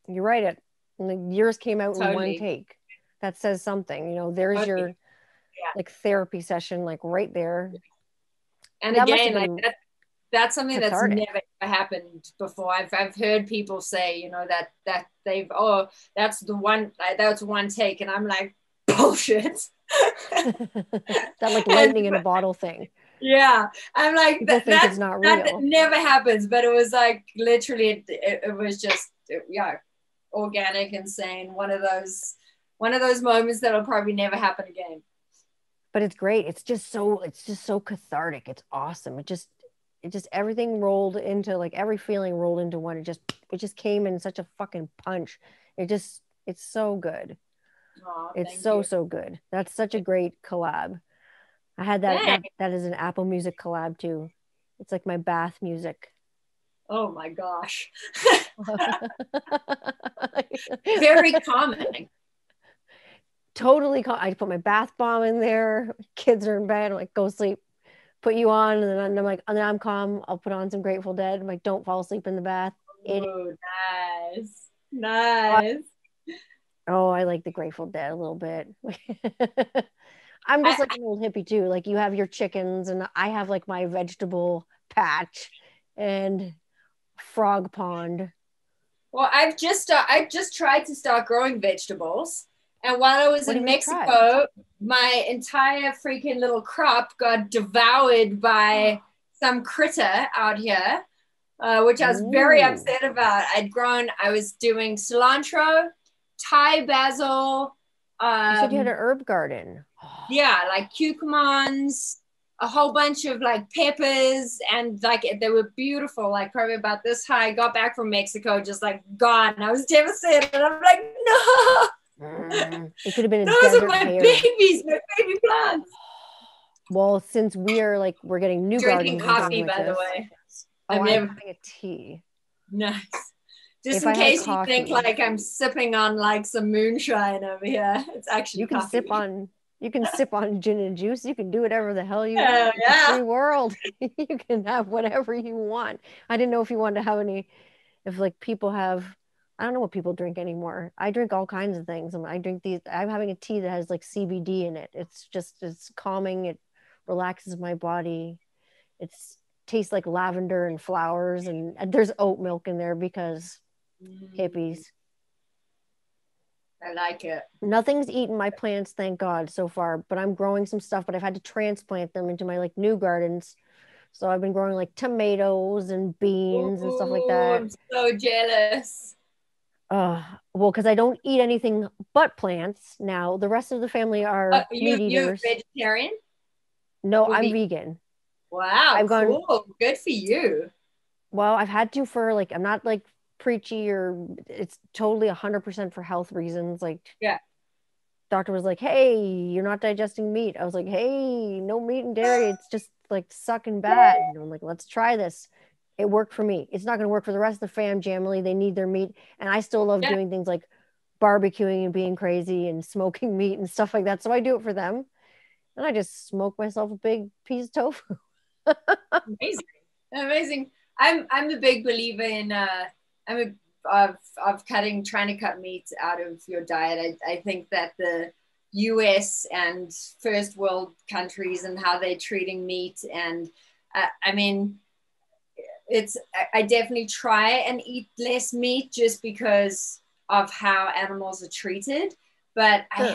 you write it. And the yours came out in one Totally. take. That says something. You know, there's Totally. your Yeah. like therapy session, like right there. And That must have again, like been that's something that's cathartic. never happened before. I've heard people say, you know, that they've that's one take, and I'm like, bullshit. That like And lightning in a bottle thing. yeah, I'm like People think it's not that real. never happens, but it was like literally it was just yeah, organic, insane. One of those moments that'll probably never happen again. But it's great. It's just so cathartic. It's awesome. It just everything rolled into like every feeling rolled into one. It just came in such a fucking punch. It's so good. Oh, It's thank so you. so good. That's such a great collab. I had that Thanks. that that is an Apple Music collab too. It's like my bath music. Oh my gosh. Very calming. Totally. I put my bath bomb in there. Kids are in bed. I'm like, go sleep. Put you on, and then I'm like, and then I'm calm. I'll put on some Grateful Dead. I'm like, don't fall asleep in the bath. It. Oh, nice. Oh, Nice. oh, I like the Grateful Dead a little bit. I'm just like I, an old hippie too. Like you have your chickens, and I have like my vegetable patch and frog pond. well, I've just tried to start growing vegetables. And while I was What in have you tried? Mexico, my entire freaking little crop got devoured by some critter out here, which I was very Ooh, upset about. I was doing cilantro, Thai basil, you said you had an um, herb garden. yeah, like cucumbers, a whole bunch of like peppers, and like they were beautiful, like probably about this high. I got back from Mexico, just like gone. I was devastated. I'm like, no, It could have been a those are desert my pear. babies, my baby plants. Well, since we're getting new Drinking gardens and things coffee, like by the this. way. Oh, I'm I'm never having a tea. nice. Just If in I had case you think coffee, like I'm sipping on like some moonshine over here, it's you actually can sip coffee. on you can sip on gin and juice. You can do whatever the hell you want. It's a Yeah. free world. You can have whatever you want. I didn't know if you wanted to have any, if like people have, I don't know what people drink anymore. I drink all kinds of things. I drink these, I'm having a tea that has like CBD in it. It's calming. It relaxes my body. It's tastes like lavender and flowers, and there's oat milk in there because Mm, hippies. I like it. Nothing's eaten my plants, thank God, so far, but I'm growing some stuff, but I've had to transplant them into my like new gardens. So I've been growing like tomatoes and beans and stuff like Oh, that. I'm so jealous. Well, because I don't eat anything but plants now. The rest of the family are meat You're eaters. vegetarian No, or I'm vegan? vegan. Wow, I've gone, cool. Good for you. well, I've had to for like, I'm not like preachy or it's totally 100% for health reasons. Like, Yeah. doctor was like, hey, you're not digesting meat. I was like, hey, no meat and dairy. It's just like sucking bad. And I'm like, let's try this. It worked for me. It's not going to work for the rest of the fam family. They need their meat. And I still love Yeah. doing things like barbecuing and being crazy and smoking meat and stuff like that. So I do it for them. And I just smoke myself a big piece of tofu. Amazing. Amazing. I'm a big believer in I'm a of trying to cut meat out of your diet. I think that the US and first world countries and how they're treating meat, and I mean it's I definitely try and eat less meat just because of how animals are treated. But Sure.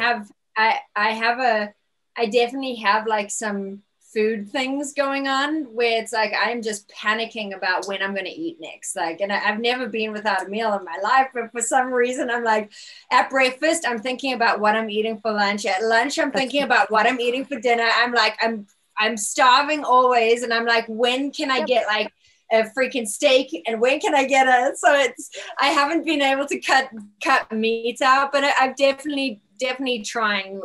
I have a I definitely have like some food things going on where it's like I'm just panicking about when I'm going to eat next. Like, and I've never been without a meal in my life, but for some reason I'm like, at breakfast I'm thinking about what I'm eating for lunch. At lunch I'm thinking about what I'm eating for dinner. I'm like, I'm starving always, and I'm like, when can I get like a freaking steak, and when can I get a? So it's, I haven't been able to cut meat out, but I've definitely trying.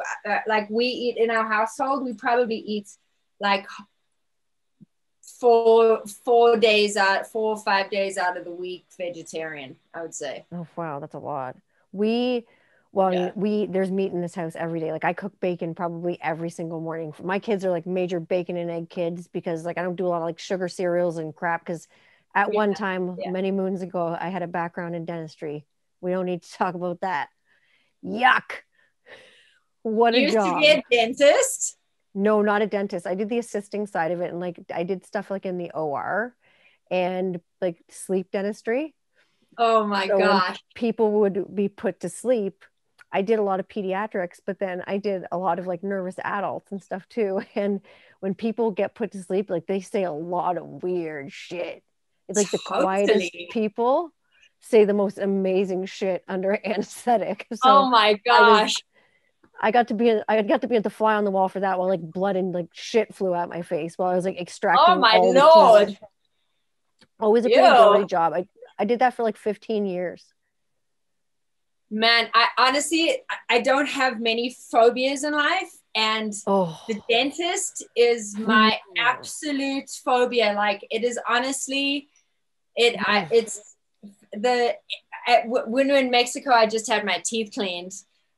Like we eat in our household, we probably eat like 4 days out, 4 or 5 days out of the week vegetarian, I would say. Oh wow, that's a lot. We, well, I mean, there's meat in this house every day. Like I cook bacon probably every single morning. My kids are like major bacon and egg kids because like I don't do a lot of like sugar cereals and crap because at one time, many moons ago, I had a background in dentistry. We don't need to talk about that. Yuck. What a job. You used to be a dentist? No, not a dentist. I did the assisting side of it, and like I did stuff like in the OR and like sleep dentistry. Oh my gosh. People would be put to sleep. I did a lot of pediatrics, but then I did a lot of like nervous adults and stuff too. And when people get put to sleep, like they say a lot of weird shit. It's like the quietest people say the most amazing shit under anesthetic. So oh my gosh. I got to be at the fly on the wall for that while like blood and like shit flew out my face while I was like extracting. Oh my Lord. Always a pretty dirty job. I did that for like 15 years. Man, I honestly, I don't have many phobias in life, and the dentist is my absolute phobia. Like it is honestly, when we're in Mexico, I just had my teeth cleaned.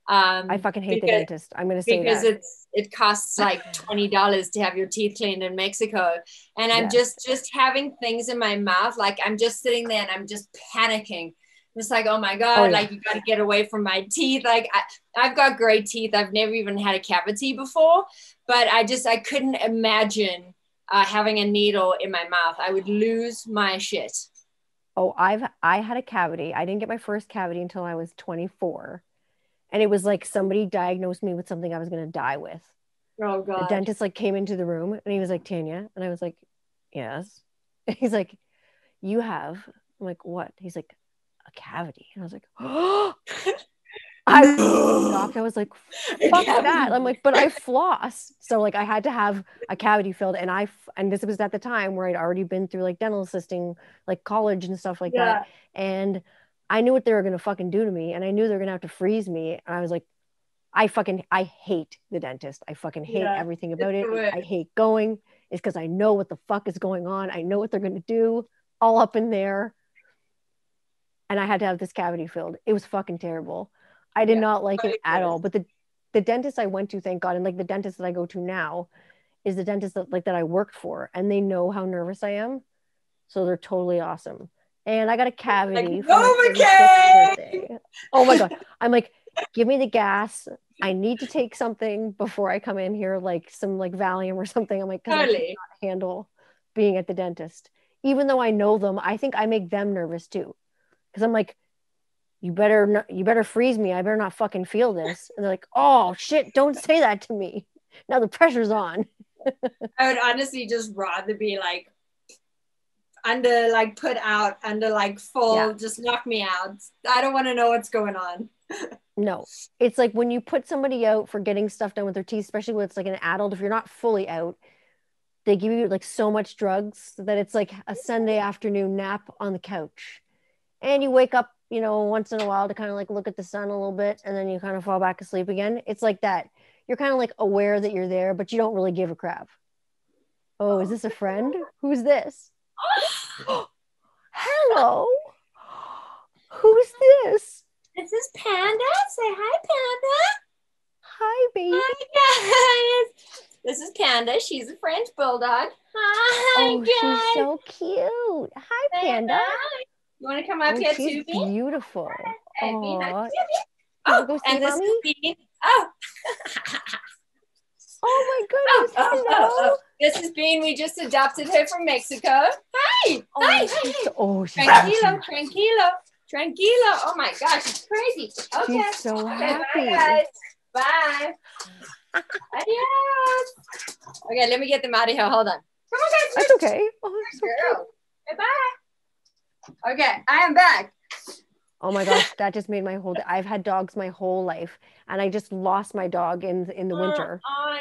I fucking hate the dentist. I'm going to say that. Because it costs like $20 to have your teeth cleaned in Mexico. And I'm just having things in my mouth. Like I'm just sitting there and I'm just panicking. It's like, oh my God, like you got to get away from my teeth. Like I've got great teeth. I've never even had a cavity before, but I couldn't imagine having a needle in my mouth. I would lose my shit. Oh, I had a cavity. I didn't get my first cavity until I was 24. And it was like somebody diagnosed me with something I was going to die with. Oh God. The dentist like came into the room and he was like, Tanya. And I was like, yes. And he's like, you have, I'm like, what? He's like, a cavity. And I was like, oh, I was shocked. I was like, fuck that. I'm like, but I floss. So like I had to have a cavity filled. And this was at the time where I'd already been through like dental assisting, like college and stuff like that. And I knew what they were going to fucking do to me. And I knew they were going to have to freeze me. And I was like, I hate the dentist. I fucking hate everything about it. I hate going. It's because I know what the fuck is going on. I know what they're going to do all up in there. And I had to have this cavity filled. It was fucking terrible. I did not like it at all. But the dentist I went to, thank God, and like the dentist that I go to now is the dentist that I worked for. And they know how nervous I am. So they're totally awesome. And I got a cavity for my 36th birthday. Oh my God. I'm like, give me the gas. I need to take something before I come in here, like some like Valium or something. I'm like, because I cannot handle being at the dentist. Even though I know them, I think I make them nervous too. Because I'm like, you better freeze me. I better not fucking feel this. And they're like, oh shit, don't say that to me. Now the pressure's on. I would honestly just rather be like, under like put out under like full just knock me out. I don't want to know what's going on. No, it's like when you put somebody out for getting stuff done with their teeth, especially when it's like an adult, if you're not fully out, they give you like so much drugs that it's like a Sunday afternoon nap on the couch, and you wake up, you know, once in a while to kind of like look at the sun a little bit, and then you kind of fall back asleep again. It's like that. You're kind of like aware that you're there, but you don't really give a crap. Oh, is this a friend? Who's this? Hello. Who's this? This is Panda. Say hi, Panda. Hi, baby. Hi, guys. This is Panda. She's a French bulldog. Hi, guys. She's so cute. Hi, Panda. You want to come up here too, Bean? She's beautiful. Oh, and this is Bean. Oh. Oh my goodness. Hello. This is Bean. We just adopted her from Mexico. Hi. Hi. She's tranquilo. Oh my gosh, it's crazy. Okay. She's so happy. Bye, guys. Bye. Adios. Okay, let me get them out of here. Hold on. Come on, guys. That's okay. Oh, so girl. Okay, bye. Okay, I am back. Oh my gosh, that just made my whole day. I've had dogs my whole life, and I just lost my dog in the winter.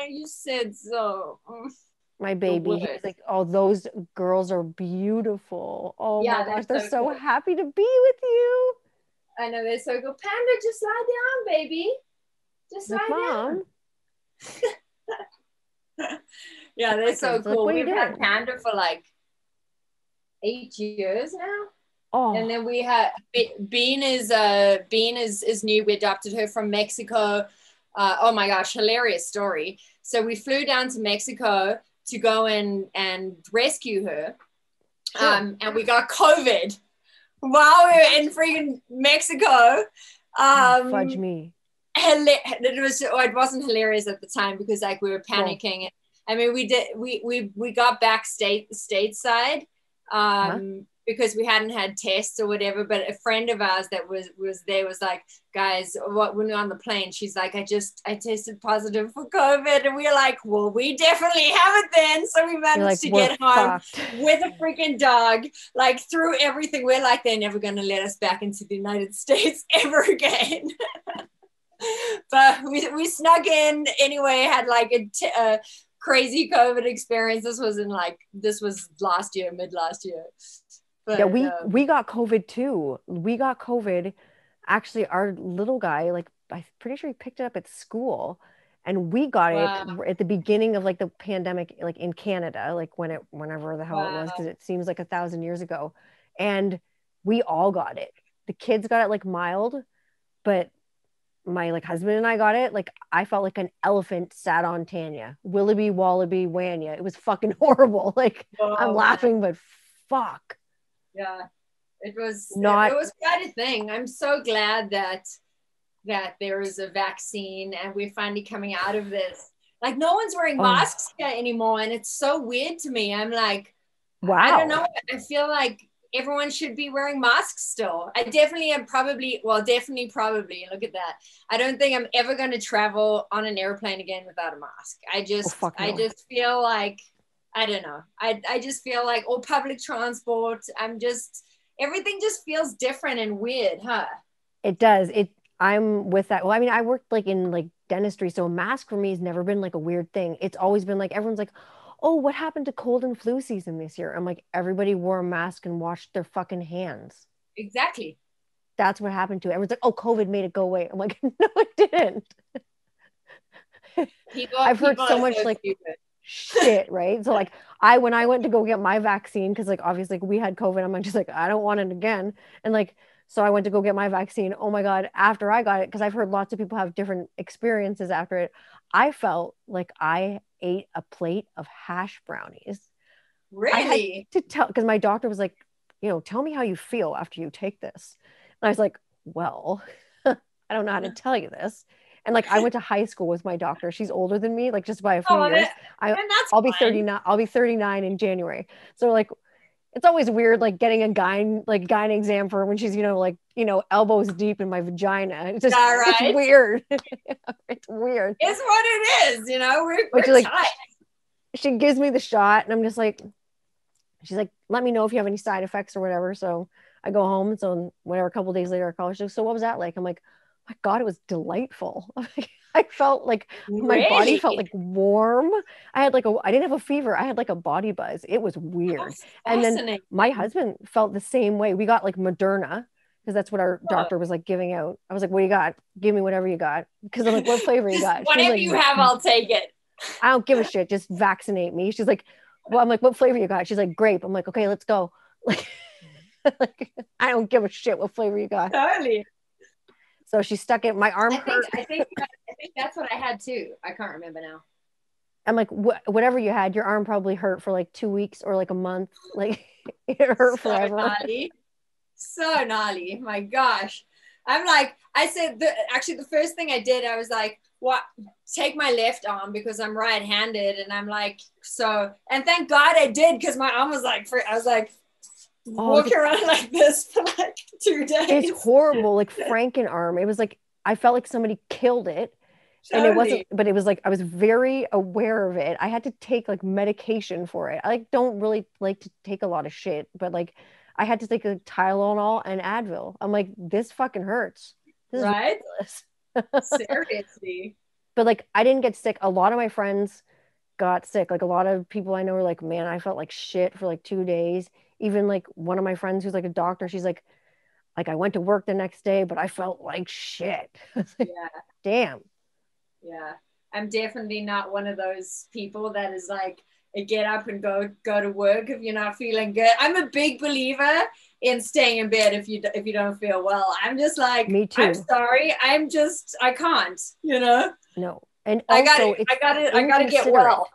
You said so. My baby. He was like, oh, those girls are beautiful. Oh my gosh, they're so happy to be with you. I know, they're so good. Panda, just lie down, baby. Just lie down. Yeah, they're so cool. We've had Panda for like 8 years now. Oh. And then we had Bean is new. We adopted her from Mexico. Oh my gosh, hilarious story. So we flew down to Mexico to go and rescue her. And we got COVID while we were in freaking Mexico. Fudge me. It wasn't hilarious at the time because like we were panicking. Cool. I mean, we got back stateside. Because we hadn't had tests or whatever, but a friend of ours that was there was like, guys, when we were on the plane, she's like, I tested positive for COVID. And we were like, well, we definitely have it then. So we managed to get home with a freaking dog, like through everything. We're like, they're never going to let us back into the United States ever again. But we snuck in anyway, had like a crazy COVID experience. This was mid last year. But, yeah, we got COVID too. We got COVID. Actually, our little guy, like I'm pretty sure he picked it up at school, and we got it at the beginning of like the pandemic, like in Canada, like whenever the hell it was, because it seems like 1,000 years ago, and we all got it. The kids got it like mild, but my like husband and I got it. Like I felt like an elephant sat on Tanya. Willoughby, Wallaby, Wanya. It was fucking horrible. Like I'm laughing, but fuck. Yeah, it was quite a thing. I'm so glad that there is a vaccine and we're finally coming out of this. Like no one's wearing masks here anymore, and it's so weird to me. I'm like, wow. I don't know. I feel like everyone should be wearing masks still. I definitely am probably. Look at that. I don't think I'm ever going to travel on an airplane again without a mask. I just feel like, I don't know. I just feel like all public transport, everything just feels different and weird, huh? It does. I'm with that. Well, I mean, I worked like in like dentistry, so a mask for me has never been like a weird thing. It's always been like, everyone's like, oh, what happened to cold and flu season this year? I'm like, everybody wore a mask and washed their fucking hands. Exactly. That's what happened to it. Everyone's like, oh, COVID made it go away. I'm like, no, it didn't. I've heard so much like shit, right? So like when I went to go get my vaccine, because like obviously we had COVID, I'm just like, I don't want it again. And like, so I went to go get my vaccine. Oh my God, after I got it, because I've heard lots of people have different experiences after it, I felt like I ate a plate of hash brownies. Really? I had to tell, because my doctor was like, tell me how you feel after you take this. And I was like, well, I don't know how to tell you this. And like I went to high school with my doctor. She's older than me, like just by a few years. I'll be 39. I'll be 39 in January. So like it's always weird like getting a gyne exam for when she's elbows deep in my vagina. It's just it's weird. It's weird. It's what it is, we're tight. She gives me the shot and I'm just like, she's like, let me know if you have any side effects or whatever. So I go home. So whatever, a couple of days later, I call her. She's like, so what was that like? I'm like, my God, it was delightful. I felt like my body felt like warm. I didn't have a fever. I had like a body buzz. It was weird. And then my husband felt the same way. We got like Moderna because that's what our doctor was like giving out. I was like, what do you got? Give me whatever you got. Because I'm like, what flavor you got? Whatever like, you have, I'll take it. I don't give a shit. Just vaccinate me. She's like, well, I'm like, what flavor you got? She's like, grape. I'm like, okay, let's go. Like I don't give a shit what flavor you got. Totally. So she stuck it. My arm hurt. I think that's what I had too. I can't remember now. I'm like, whatever you had, your arm probably hurt for like 2 weeks or like a month. Like it hurt forever. Gnarly. So gnarly. My gosh. I'm like, I said, the first thing I did, I was like, what? Take my left arm because I'm right-handed. And I'm like, and thank God I did because my arm was like, I was like, walking around like this for like 2 days. It's horrible, like Franken arm. It was like I felt like somebody killed it, And it wasn't, Totally. but it was like I was very aware of it. I had to take like medication for it. I like don't really like to take a lot of shit, but like I had to take a Tylenol and Advil. I'm like, this fucking hurts. This is Right? ridiculous. Seriously. But like I didn't get sick. A lot of my friends got sick. Like a lot of people I know were like, man, I felt like shit for like 2 days. Even like one of my friends who's like a doctor, she's like I went to work the next day, but I felt like shit. Yeah. Damn. Yeah. I'm definitely not one of those people that is like a get up and go to work if you're not feeling good. I'm a big believer in staying in bed if you don't feel well. I'm just like, Me I'm too. sorry. I can't, you know. No. And I got it. also it's I got to get inconsiderate. well.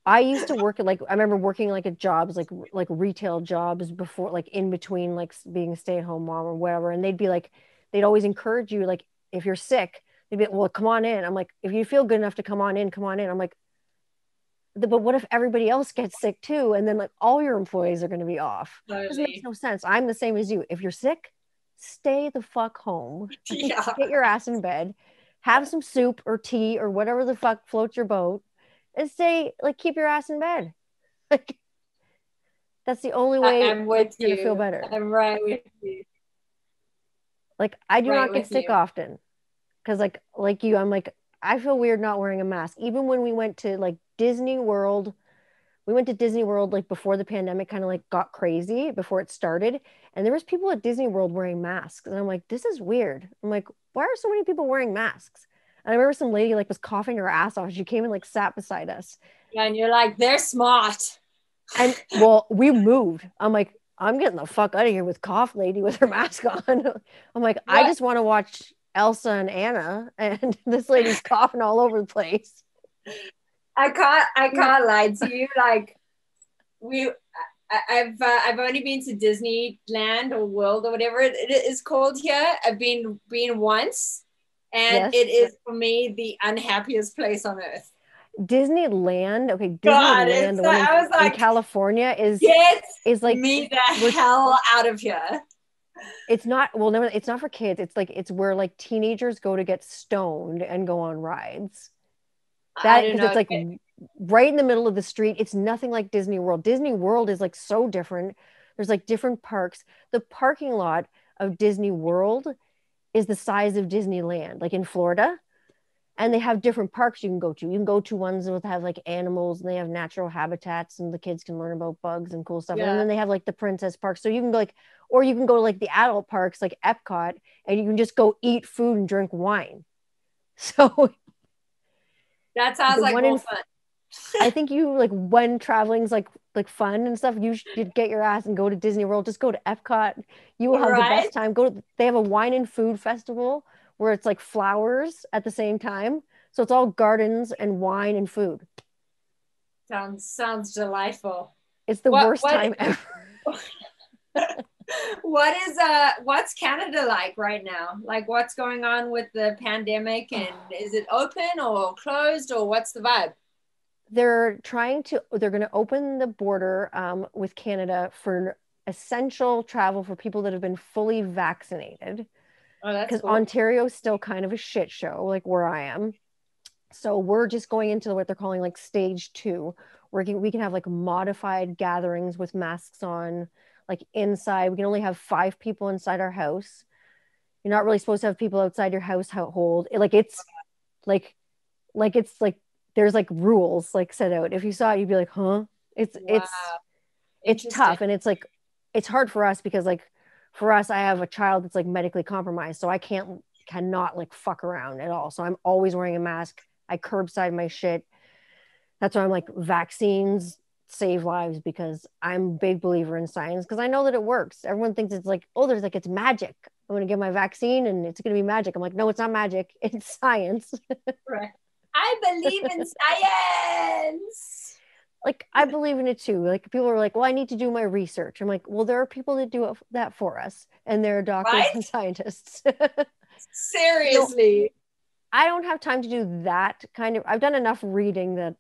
I used to work at like I remember working like at jobs like retail jobs before like in between like being a stay-at-home mom or whatever, and they'd be like they'd always encourage you like if you're sick they'd be like, well, come on in. I'm like, if you feel good enough to come on in, come on in. I'm like, but what if everybody else gets sick too, and then like all your employees are going to be off? This makes Totally. no sense. I'm the same as you. If you're sick, stay the fuck home. Yeah. Get your ass in bed, have some soup or tea or whatever the fuck floats your boat, and stay like keep your ass in bed. Like that's the only way I'm like with you're gonna feel you. better. I'm right with you. Like I do Right not get with sick you. often because like you, I'm like I feel weird not wearing a mask. Even when we went to like Disney World, we went to Disney World like before the pandemic kind of like got crazy before it started, and there was people at Disney World wearing masks, and I'm like, this is weird. I'm like, why are so many people wearing masks? And I remember some lady like was coughing her ass off. She came and like sat beside us. And you're like, they're smart. And well, we moved. I'm like, I'm getting the fuck out of here with cough lady with her mask on. I'm like, I What? just want to watch Elsa and Anna, and this lady's coughing all over the place. I can't lie to you. Like we I've only been to Disneyland or World or whatever it is called here. I've been once, and Yes. it is for me the unhappiest place on earth. Disneyland, okay, God, Disneyland, it's the one I was in like, California get is like me the we're hell out of here. it's not well never it's not for kids. It's like it's where like teenagers go to get stoned and go on rides. I That don't because know. it's like right in the middle of the street. It's nothing like Disney World. Disney World is like so different. There's like different parks. The parking lot of Disney World is the size of Disneyland, like in Florida. And they have different parks you can go to. You can go to ones that have like animals and they have natural habitats and the kids can learn about bugs and cool stuff. And Yeah, then they have like the princess park. So you can go like, or you can go to like the adult parks like Epcot and you can just go eat food and drink wine. So that sounds the like one more in fun. I think you like when traveling's like fun and stuff, you should get your ass and go to Disney World. Just go to Epcot. You will have the Right? best time. They have a wine and food festival where it's like flowers at the same time. So it's all gardens and wine and food. Sounds delightful. It's the What worst what time ever. what's Canada like right now? Like what's going on with the pandemic, and is it open or closed, or what's the vibe? They're going to open the border with Canada for essential travel for people that have been fully vaccinated Oh, that's because cool. Ontario is still kind of a shit show, like where I am. So we're just going into what they're calling like stage two, where we can have like modified gatherings with masks on, like inside. We can only have 5 people inside our house. You're not really supposed to have people outside your household. Like it's like there's like rules like set out. If you saw it, you'd be like, huh? It's it's Wow. it's Interesting. tough and it's like it's hard for us because like for us, I have a child that's like medically compromised, so I cannot like fuck around at all. So I'm always wearing a mask. I curbside my shit. That's why I'm like vaccines save lives because I'm a big believer in science because I know that it works. Everyone thinks it's like, oh, there's like it's magic. I'm gonna get my vaccine and it's gonna be magic. I'm like, no, it's not magic. It's science. Right. I believe in science. Like I believe in it too. Like people are like, well, I need to do my research. I'm like, well, there are people that do that for us, and they're doctors Right? and scientists. you know, Seriously. I don't have time to do that kind of. I've done enough reading that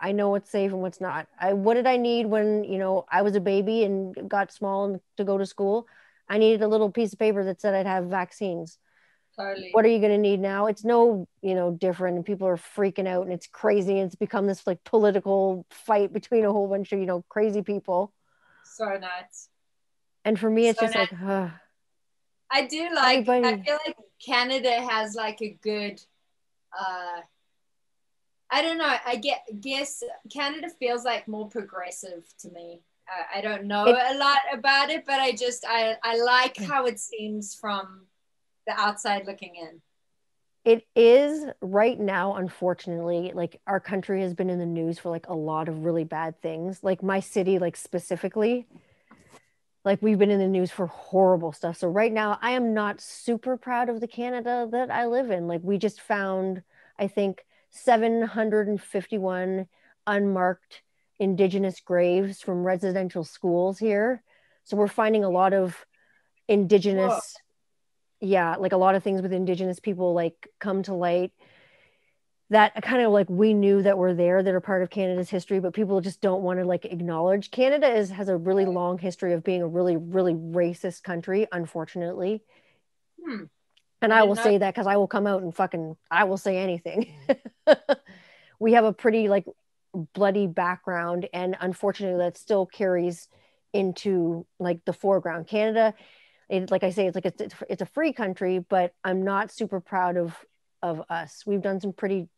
I know what's safe and what's not. What did I need when I was a baby and got small and to go to school? I needed a little piece of paper that said I'd have vaccines. Totally. What are you going to need now? It's no, different, and people are freaking out, and it's crazy, and it's become this like political fight between a whole bunch of, crazy people. So nuts. And for me, it's So just nuts. like, I everybody. feel like Canada has like a good, uh, I don't know. Guess Canada feels like more progressive to me. I don't know It a lot about it, but I like how it seems from the outside looking in. it is right now, unfortunately, like our country has been in the news for like a lot of really bad things. Like my city, like specifically, like we've been in the news for horrible stuff. So right now, I am not super proud of the Canada that I live in. Like we just found, I think, 751 unmarked Indigenous graves from residential schools here. So we're finding a lot of Whoa. Indigenous, yeah, like a lot of things with Indigenous people like come to light that kind of like we knew that were there that are part of Canada's history, but people just don't want to like acknowledge. Canada has a really long history of being a really, really racist country, unfortunately. Hmm. And I I didn't will know. say that because I will come out and fucking I will say anything. We have a pretty like bloody background, and unfortunately that still carries into like the foreground. Canada, like I say, it's like it's a free country, but I'm not super proud of us. We've done some pretty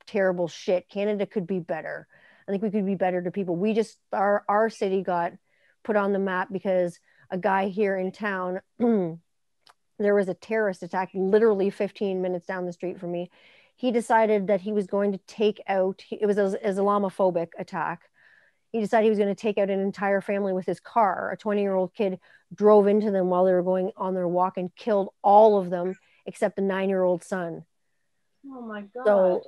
terrible shit. Canada could be better. I think we could be better to people. We just our city got put on the map because a guy here in town there was a terrorist attack literally 15 minutes down the street from me. He decided that he was going to take out it was an Islamophobic attack. He decided he was going to take out an entire family with his car. A 20-year-old kid drove into them while they were going on their walk and killed all of them except the 9-year-old son. Oh my God. So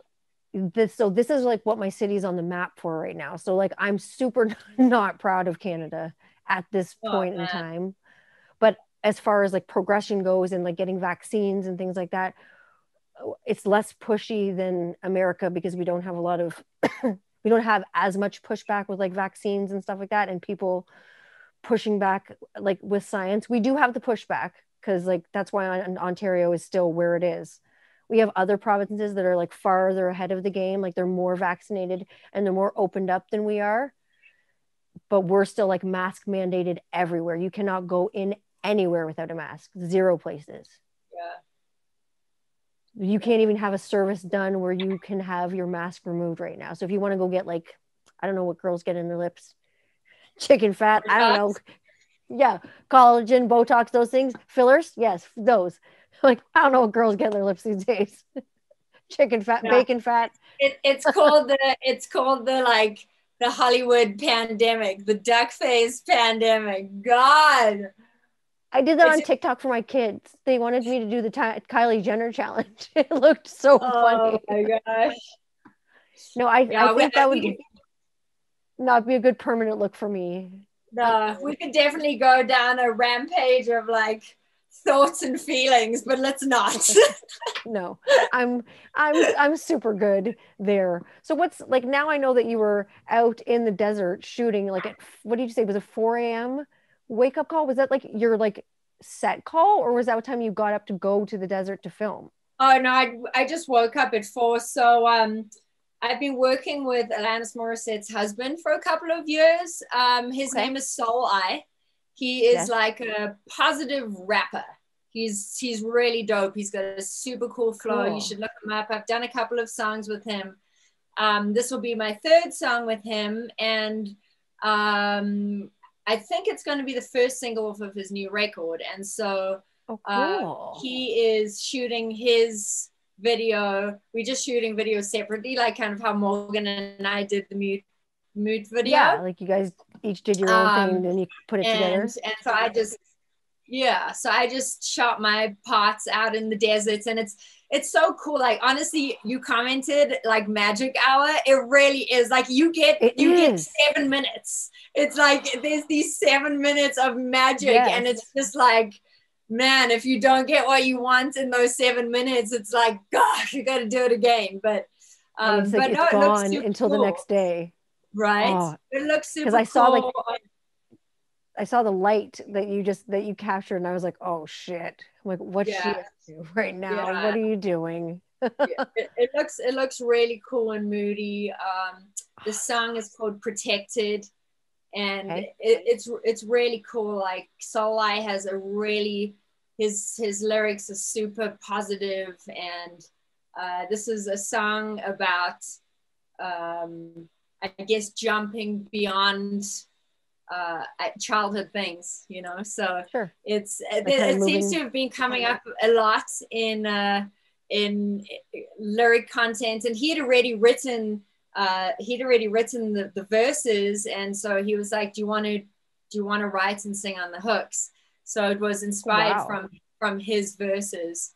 this is like what my city's on the map for right now. So like I'm super not proud of Canada at this Oh point in man. time. But as far as like progression goes and like getting vaccines and things like that, it's less pushy than America because we don't have a lot of we don't have as much pushback with like vaccines and stuff like that and people pushing back like with science. We do have the pushback because like that's why Ontario is still where it is. We have other provinces that are like farther ahead of the game, like they're more vaccinated and they're more opened up than we are, but we're still like mask mandated everywhere. You cannot go in anywhere without a mask. Zero places. Yeah. You can't even have a service done where you can have your mask removed right now. So if you want to go get like, I don't know what girls get in their lips, chicken fat, I don't know. Botox? Yeah, collagen, Botox, those things, fillers, yes, those. Like I don't know what girls get in their lips these days. Chicken fat, Yeah. bacon fat. It's called the like the Hollywood pandemic, the duck face pandemic. God. I did that It's on TikTok for my kids. They wanted me to do the Kylie Jenner challenge. It looked so oh funny. my gosh. No, I Yeah, think that would not be a good permanent look for me. no, we could definitely go down a rampage of like thoughts and feelings, but let's not. No, I'm super good there. So what's like now I know that you were out in the desert shooting like at what did you say was it 4 a.m. wake up call? Was that like your like set call or was that what time you got up to go to the desert to film? Oh no, I just woke up at 4. So I've been working with Alanis Morissette's husband for a couple of years. His Okay. name is Soul Eye. He is Yes. like a positive rapper. He's really dope. He's got a super cool flow. You Cool. should look him up. I've done a couple of songs with him. This will be my third song with him, and I think it's going to be the first single off of his new record. And so Oh, cool. he is shooting his video. We're just shooting videos separately, like kind of how Morgan and I did the mood Yeah, video. like you guys each did your own thing and Um, then you put it and together. and so I just shot my parts out in the deserts, and it's so cool. Like honestly, you commented like magic hour. It really is like It you get is. 7 minutes. It's like there's these 7 minutes of magic, and Yes. it's just like, man, if you don't get what you want in those 7 minutes, it's like, gosh, you got to do it again. And it's like it's No, it looks gone super until the cool, next day. right? Oh, It looks because super I saw like cool. I saw the light that you captured, and I was like, oh shit. I'm like, what's she Yeah, up to right now? What yeah. are you doing? It looks really cool and moody. The song is called Protected, and Okay. it's really cool. Like Solai has a really his lyrics are super positive, and this is a song about I guess jumping beyond childhood things, you know. So Sure. Like kind of it seems to moving. have been coming up a lot in lyric content, and he'd already written the verses, and so he was like, do you want to write and sing on the hooks? So it was Oh, inspired wow. from his verses,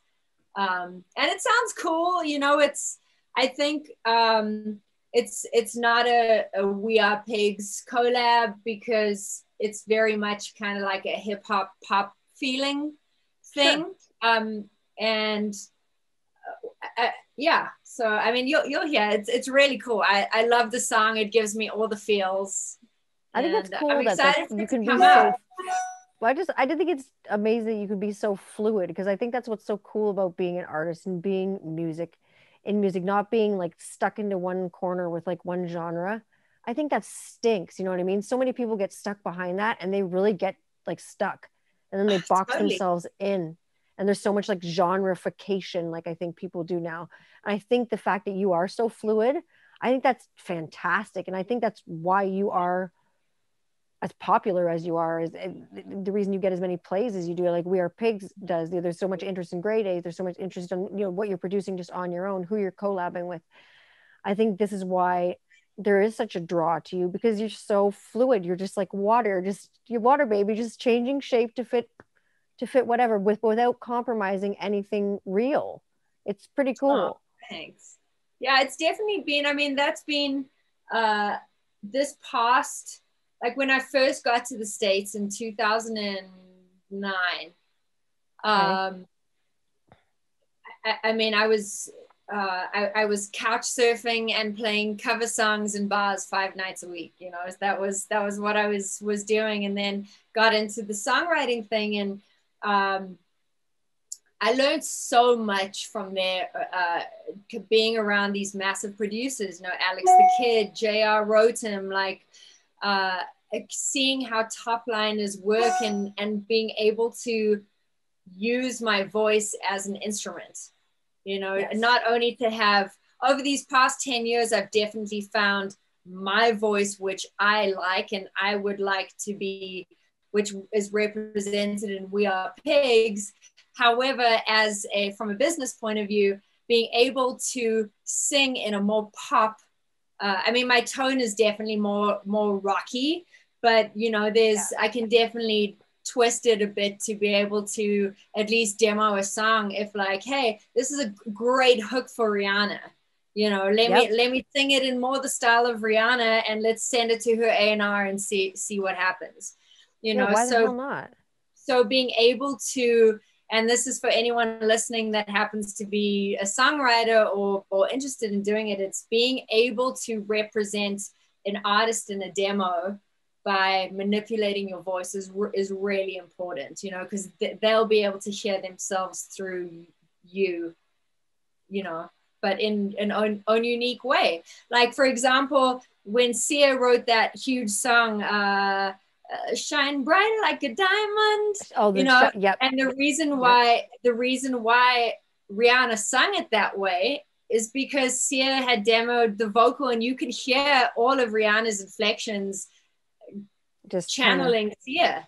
and it sounds cool, you know. I think it's not a We Are Pigs collab, because it's very much kind of like a hip hop pop feeling Sure. thing. And yeah, so I mean, you'll hear it's really cool. I love the song. It gives me all the feels, I think that's and I'm cool that that's excited for you it to can be come out. so well, I did think it's amazing you could be so fluid because I think that's what's so cool about being an artist and being in music, not being like stuck into one corner with like one genre. I think that stinks, you know what I mean? So many people get stuck behind that and they really get like stuck and then they box Totally. themselves in. And there's so much like genreification, like I think people do now. And I think the fact that you are so fluid, I think that's fantastic. And I think that's why you are as popular as you are is the reason you get as many plays as you do. Like We Are Pigs does. There's so much interest in Grey Days. There's so much interest in what you're producing just on your own, who you're collabing with. I think this is why there is such a draw to you because you're so fluid. You're just like water, just your water baby, just changing shape to fit whatever without compromising anything real. It's pretty Oh, cool. thanks. Yeah, it's definitely been, I mean, that's been uh this past, like when I first got to the States in 2009. Okay. um I mean, I was couch surfing and playing cover songs in bars 5 nights a week. You know, that was what I was doing, and then got into the songwriting thing, and I learned so much from there, being around these massive producers. You know, Alex the Kid, J.R. Rotem, uh, seeing how top liners work, and being able to use my voice as an instrument. You know, Yes. not only to have, over these past 10 years, I've definitely found my voice, which I like and I would like to be, which is represented in We Are Pigs. However, from a business point of view, being able to sing in a more pop, I mean, my tone is definitely more rocky, but you know, Yeah. I can definitely twist it a bit to be able to at least demo a song. If like, hey, this is a great hook for Rihanna, you know, Yep. let me sing it in more the style of Rihanna, and let's send it to her A&R and see what happens, you Yeah. know. Why the hell not? So being able to, and this is for anyone listening that happens to be a songwriter or interested in doing it, it's being able to represent an artist in a demo by manipulating your voice is really important, you know, because they'll be able to hear themselves through you, you know, but in an own unique way. Like, for example, when Sia wrote that huge song, shine bright like a diamond, Oh, you know, yep. and Yep. the reason why Rihanna sung it that way is because Sia had demoed the vocal, and you could hear all of Rihanna's inflections Just kind of channeling Sia,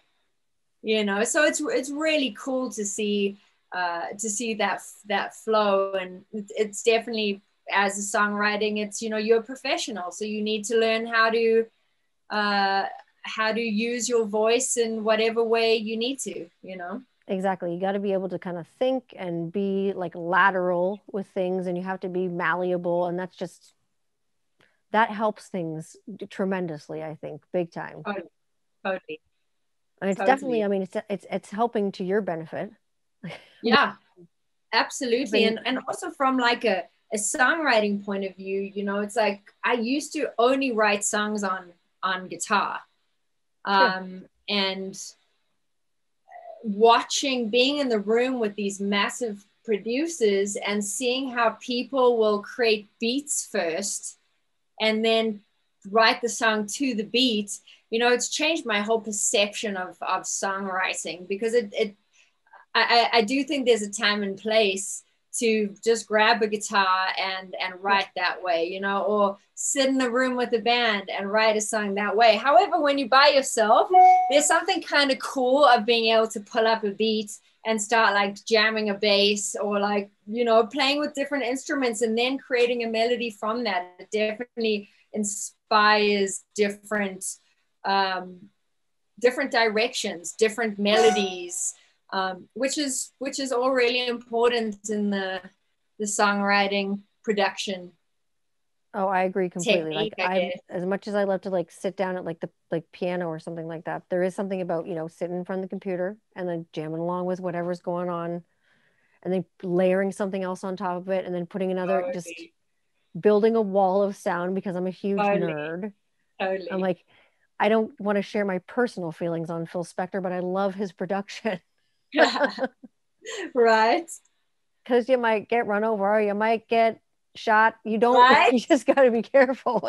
you know. So it's really cool to see that flow, and it's definitely, as a songwriting, it's, you know, you're a professional, so you need to learn uh how to use your voice in whatever way you need to, you know. exactly. You got to be able to kind of think and be like lateral with things, and you have to be malleable. And that's just, that helps things tremendously, I think, big time. Oh, totally, And it's definitely, totally. I mean, it's helping to your benefit. Yeah, absolutely. Even, And also from like a songwriting point of view, you know, it's like I used to only write songs on guitar. sure. and watching, being in the room with these massive producers and seeing how people will create beats first and then write the song to the beat. It's changed my whole perception of songwriting, because I do think there's a time and place to just grab a guitar and write that way, or sit in the room with a band and write a song that way. However, when you're by yourself, there's something kind of cool of being able to pull up a beat and start like jamming a bass, or like, playing with different instruments and then creating a melody from that. It definitely inspires different directions, different melodies, which is all really important in the songwriting production. Oh, I agree completely. Technique, Like, I guess. as much as I love to like sit down at like the piano or something like that, there is something about, sitting in front of the computer and then jamming along with whatever's going on, and then layering something else on top of it, and then putting another, just Totally. building a wall of sound, because I'm a huge Totally. nerd. Totally. I'm like, I don't want to share my personal feelings on Phil Spector, but I love his production. Right. Because you might get run over, or you might get shot. You don't, Right. you just got to be careful,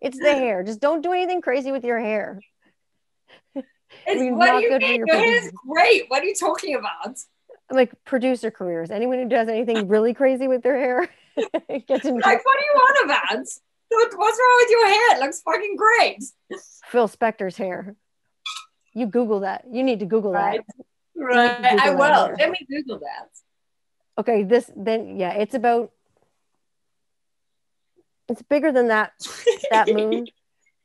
It's the hair. Just don't do anything crazy with your hair. What Not do you good for mean? your Your hair is producer. great. What are you talking about? Like producer careers. Anyone who does anything really crazy with their hair gets in trouble. Like, what are you on about? What's wrong with your hair? It looks fucking great. Phil Spector's hair. You Google that. You need to Google Right. that. Right. I will. Let me Google that. Okay, it's bigger than that moon,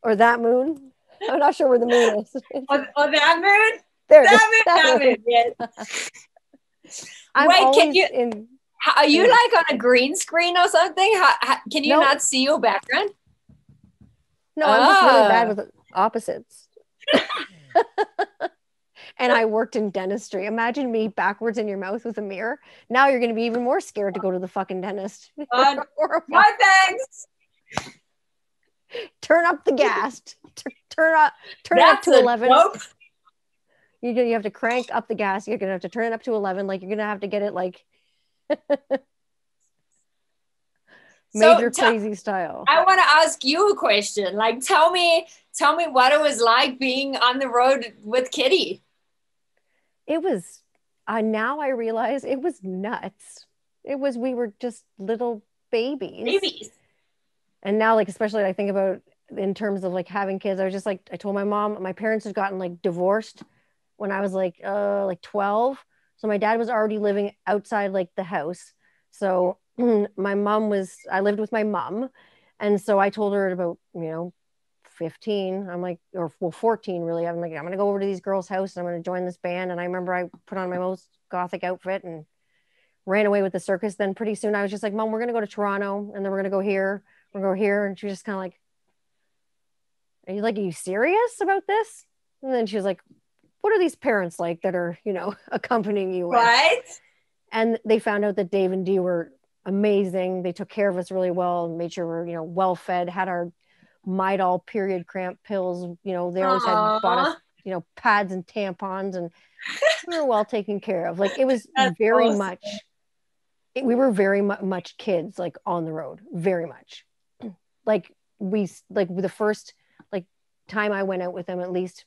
or that moon. I'm not sure where the moon is. Or that moon? There it is. That moon, yes. Wait, are you like on a green screen or something? Can you not see your background? No, I'm just really bad with opposites. And I worked in dentistry. Imagine me backwards in your mouth with a mirror. Now you're going to be even more scared to go to the fucking dentist. No, thanks. Turn up the gas. Turn it up to 11. Nope. You have to crank up the gas. You're going to have to turn it up to 11. Like, you're going to have to get it like major crazy style. I want to ask you a question. Like, tell me what it was like being on the road with Kitty. It was, now I realize it was nuts. We were just little babies. And now, like, especially I think about in terms of like having kids, I was just like, I told my mom, my parents had gotten like divorced when I was like 12. So my dad was already living outside like the house. So I lived with my mom. And so I told her at about, 15, I'm like, or well, 14 really. I'm like, I'm going to go over to these girls' house and I'm going to join this band. And I remember I put on my most gothic outfit and ran away with the circus. Then pretty soon I was just like, Mom, we're going to go to Toronto, and then we're going to go here. We're going to go here. And she was just kind of like, are you serious about this? And then she was like, what are these parents like that are, accompanying you with? Right. And they found out that Dave and Dee were amazing. They took care of us really well and made sure we're, well fed, had our Midol period cramp pills. They always had bought us, pads and tampons, and we were well taken care of. Like, it was very awesome. We were very much kids, like on the road, very much. Like the first time I went out with them, at least,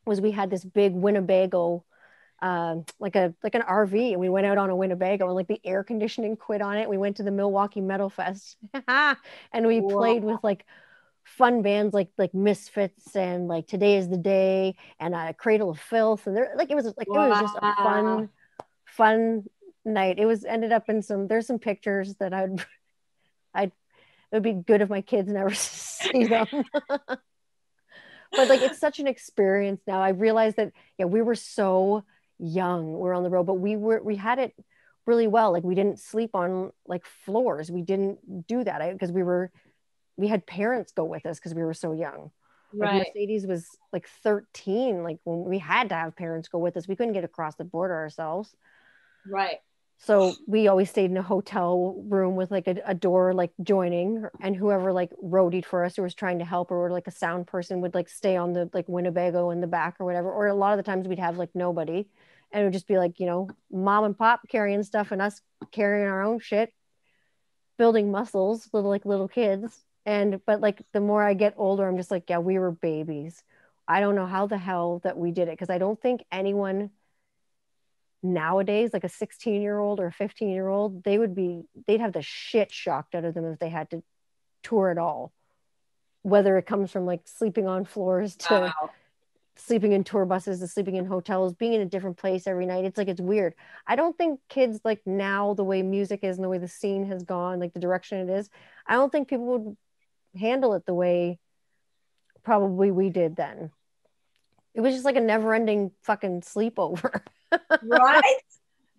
was we had this big Winnebago, like an RV, and we went out on a Winnebago, and like the air conditioning quit on it. We went to the Milwaukee Metal Fest and we played with like fun bands like Misfits and like Today Is the Day and Cradle of Filth, and it was just a fun night. Ended up in there's some pictures that it would be good if my kids never see them. But like, it's such an experience now. I realized that we were so young, we were on the road, but we had it really well. Like, we didn't sleep on like floors. We didn't do that because we had parents go with us because we were so young. Like, right. Mercedes was like 13, like when we had to have parents go with us. We couldn't get across the border ourselves. Right. So we always stayed in a hotel room with like a door like joining, and whoever like roadied for us or was trying to help, or like a sound person would like stay on the like Winnebago in the back or whatever. Or a lot of the times we'd have like nobody, and it would just be like, mom and pop carrying stuff and us carrying our own shit, building muscles, little kids. And but like the more I get older, I'm just like, yeah, we were babies. I don't know how the hell that we did it, because I don't think anyone nowadays, like a 16-year-old or a 15-year-old, they'd have the shit shocked out of them if they had to tour at all. Whether it comes from like sleeping on floors to Wow. sleeping in tour buses to sleeping in hotels, being in a different place every night. It's like, it's weird. I don't think kids like now, the way music is and the way the scene has gone, like the direction it is, I don't think people would handle it the way probably we did then. It was just like a never ending fucking sleepover. Right?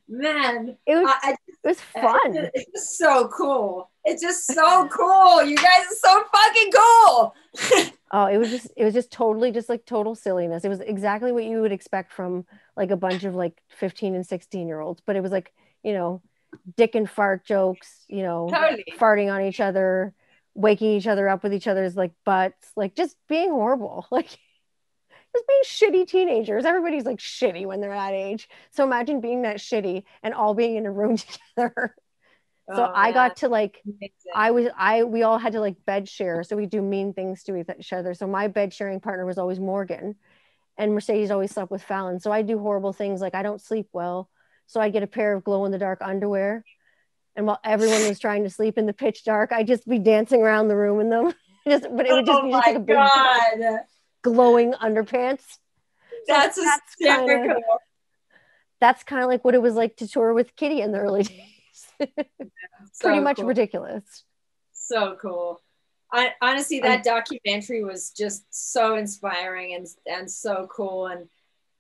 Man, it was I it was fun. it's just so cool. It's just so cool. You guys are so fucking cool. Oh, it was just totally just like total silliness. It was exactly what you would expect from like a bunch of like 15 and 16-year-olds, but it was like, dick and fart jokes, Totally. farting on each other, waking each other up with each other's like butts, like just being horrible, like just being shitty teenagers. Everybody's like shitty when they're that age. So imagine being that shitty and all being in a room together. So Oh I man. got to like, Amazing. we all had to like bed share. So we do mean things to each other. So my bed sharing partner was always Morgan, and Mercedes always slept with Fallon. So I do horrible things like I don't sleep well. So I get a pair of glow in the dark underwear. And while everyone was trying to sleep in the pitch dark, I'd just be dancing around the room in them. But it would just Oh be just like my a big God. glowing underpants. So That's hysterical. that's kind of like what it was like to tour with Kitty in the early days. Pretty So much cool. ridiculous. So cool. Honestly, I that documentary was just so inspiring and so cool. And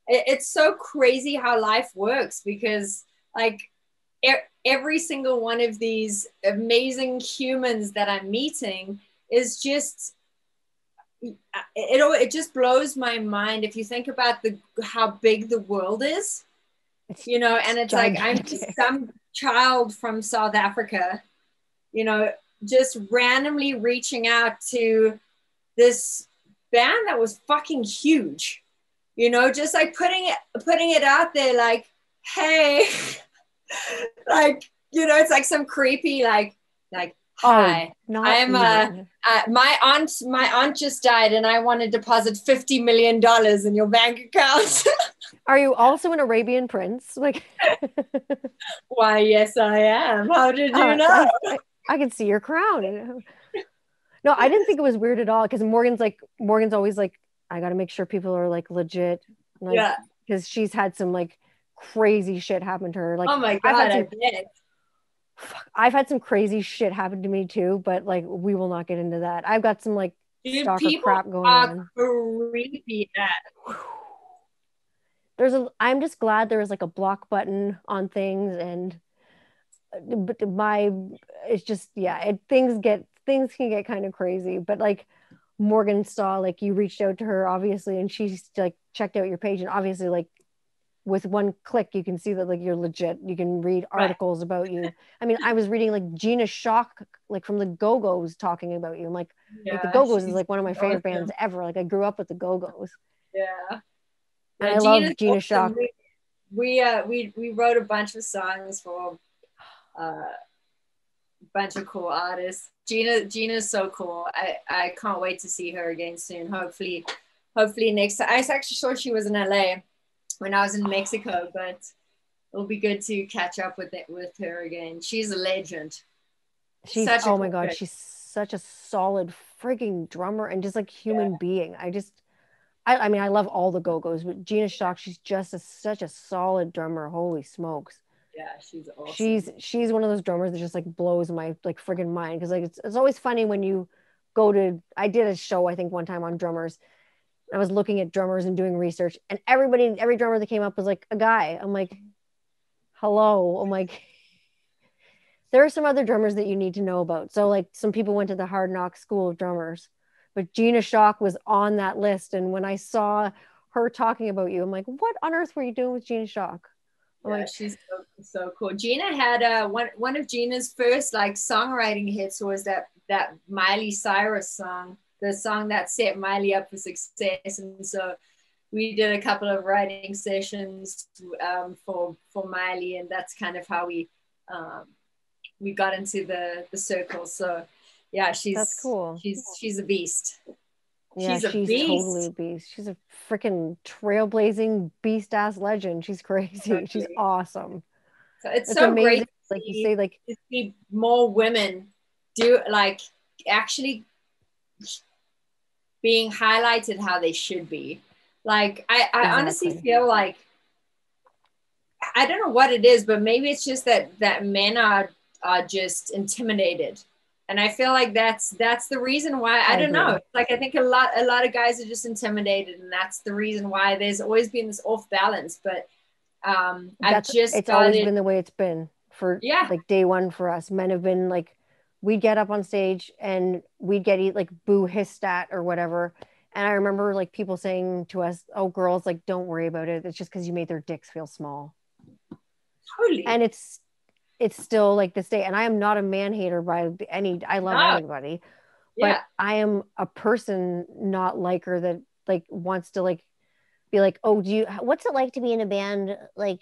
it's so crazy how life works because, like, every single one of these amazing humans that I'm meeting is just it just blows my mind if you think about the how big the world is, it's and it's like I'm just gigantic. some child from South Africa, you know, just randomly reaching out to this band that was fucking huge, just like putting it out there like, hey, like, it's like some creepy like Oh, hi, not I'm even. my aunt just died and I want to deposit $50 million in your bank account. Are you also an Arabian prince? Like, Why, yes, I am. How did you know? I can see your crown. No, I didn't think it was weird at all, because Morgan's always like, I got to make sure people are like legit, like, Yeah. because she's had some like crazy shit happen to her. Like Oh my I've had God, I some bet. I've had some crazy shit happen to me too, but like we will not get into that. I've got some like Dude, stalker people crap going are on. creepy. I'm just glad there was like a block button on things, and but my it's just, yeah, things can get kind of crazy. But like Morgan saw like you reached out to her obviously, and she's like checked out your page, and obviously like with one click you can see that like you're legit. You can read Right. articles about you. I mean, I was reading like Gina Shock, like from the Go-Go's, talking about you. I'm like the Yeah, Go-Go's is she's like one of my favorite bands awesome. ever. Like I grew up with the Go-Go's, Yeah. and Yeah, I Gina's love Gina awesome. Shock. We wrote a bunch of songs for a bunch of cool artists. Gina's so cool. I can't wait to see her again soon. Hopefully next time. I actually saw she was in LA when I was in Mexico, but it'll be good to catch up with her again. She's a legend. She's, Such a oh my cool God, person. she's such a solid frigging drummer and just like human being. I mean, I love all the Go-Go's, but Gina Shock, she's just such a solid drummer. Holy smokes. Yeah, she's She's awesome. she's one of those drummers that just like blows my like friggin' mind, because like it's always funny when you go to, I did a show I think one time on drummers. I was looking at drummers and doing research, and every drummer that came up was like a guy. I'm like, hello. I'm like, there are some other drummers that you need to know about. So like some people went to the Hard Knock School of Drummers, but Gina Shock was on that list. And when I saw her talking about you, I'm like, what on earth were you doing with Gina Shock? Yeah, she's so cool. Gina had one of Gina's first like songwriting hits was that Miley Cyrus song, the song that set Miley up for success. And so we did a couple of writing sessions for Miley, and that's kind of how we got into the circle. So yeah, That's cool. she's a beast. Yeah, She's a she's totally a beast. beast. She's a freaking trailblazing beast ass legend. She's crazy. She's Totally. awesome. So it's It's so great amazing. Like you say, like to see more women do like actually being highlighted how they should be. Like I honestly exactly. feel like I don't know what it is, but maybe it's just that men are just intimidated. And I feel like that's the reason why I I don't know. agree. It's like I think a lot of guys are just intimidated, and that's the reason why there's always been this off balance. But I've That's just it's always started, been the way it's been for yeah, like day one for us. Men have been like we'd get up on stage and we'd get like boo his stat or whatever. And I remember like people saying to us, "Oh, girls, like don't worry about it. It's just because you made their dicks feel small." totally. And it's still like this day. And I am not a man hater by any. I love No, anybody, but yeah, I am a person not like her that like wants to like be like, oh, do you what's it like to be in a band like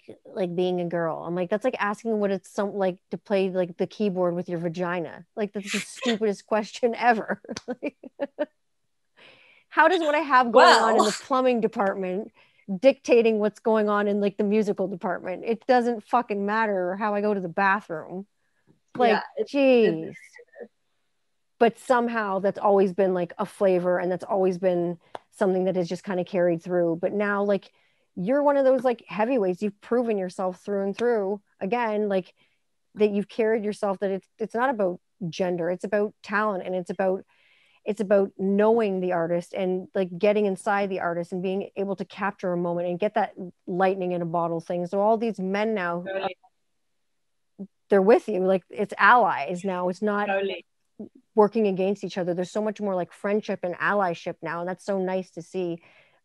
being a girl? I'm like, that's like asking what it's some like to play like the keyboard with your vagina. Like that's the stupidest question ever. Like, how does what I have going on in well, the plumbing department dictating what's going on in like the musical department? It doesn't fucking matter how I go to the bathroom. yeah, Like, it's geez. But somehow that's always been like a flavor and that's always been something that has just kind of carried through. But now like you're one of those like heavyweights. You've proven yourself through and through again, like that you've carried yourself, that it's not about gender, it's about talent, and it's about knowing the artist and like getting inside the artist and being able to capture a moment and get that lightning in a bottle thing. So all these men now, totally, they're with you, like it's allies now. It's not totally. working against each other. There's so much more like friendship and allyship now, and that's so nice to see.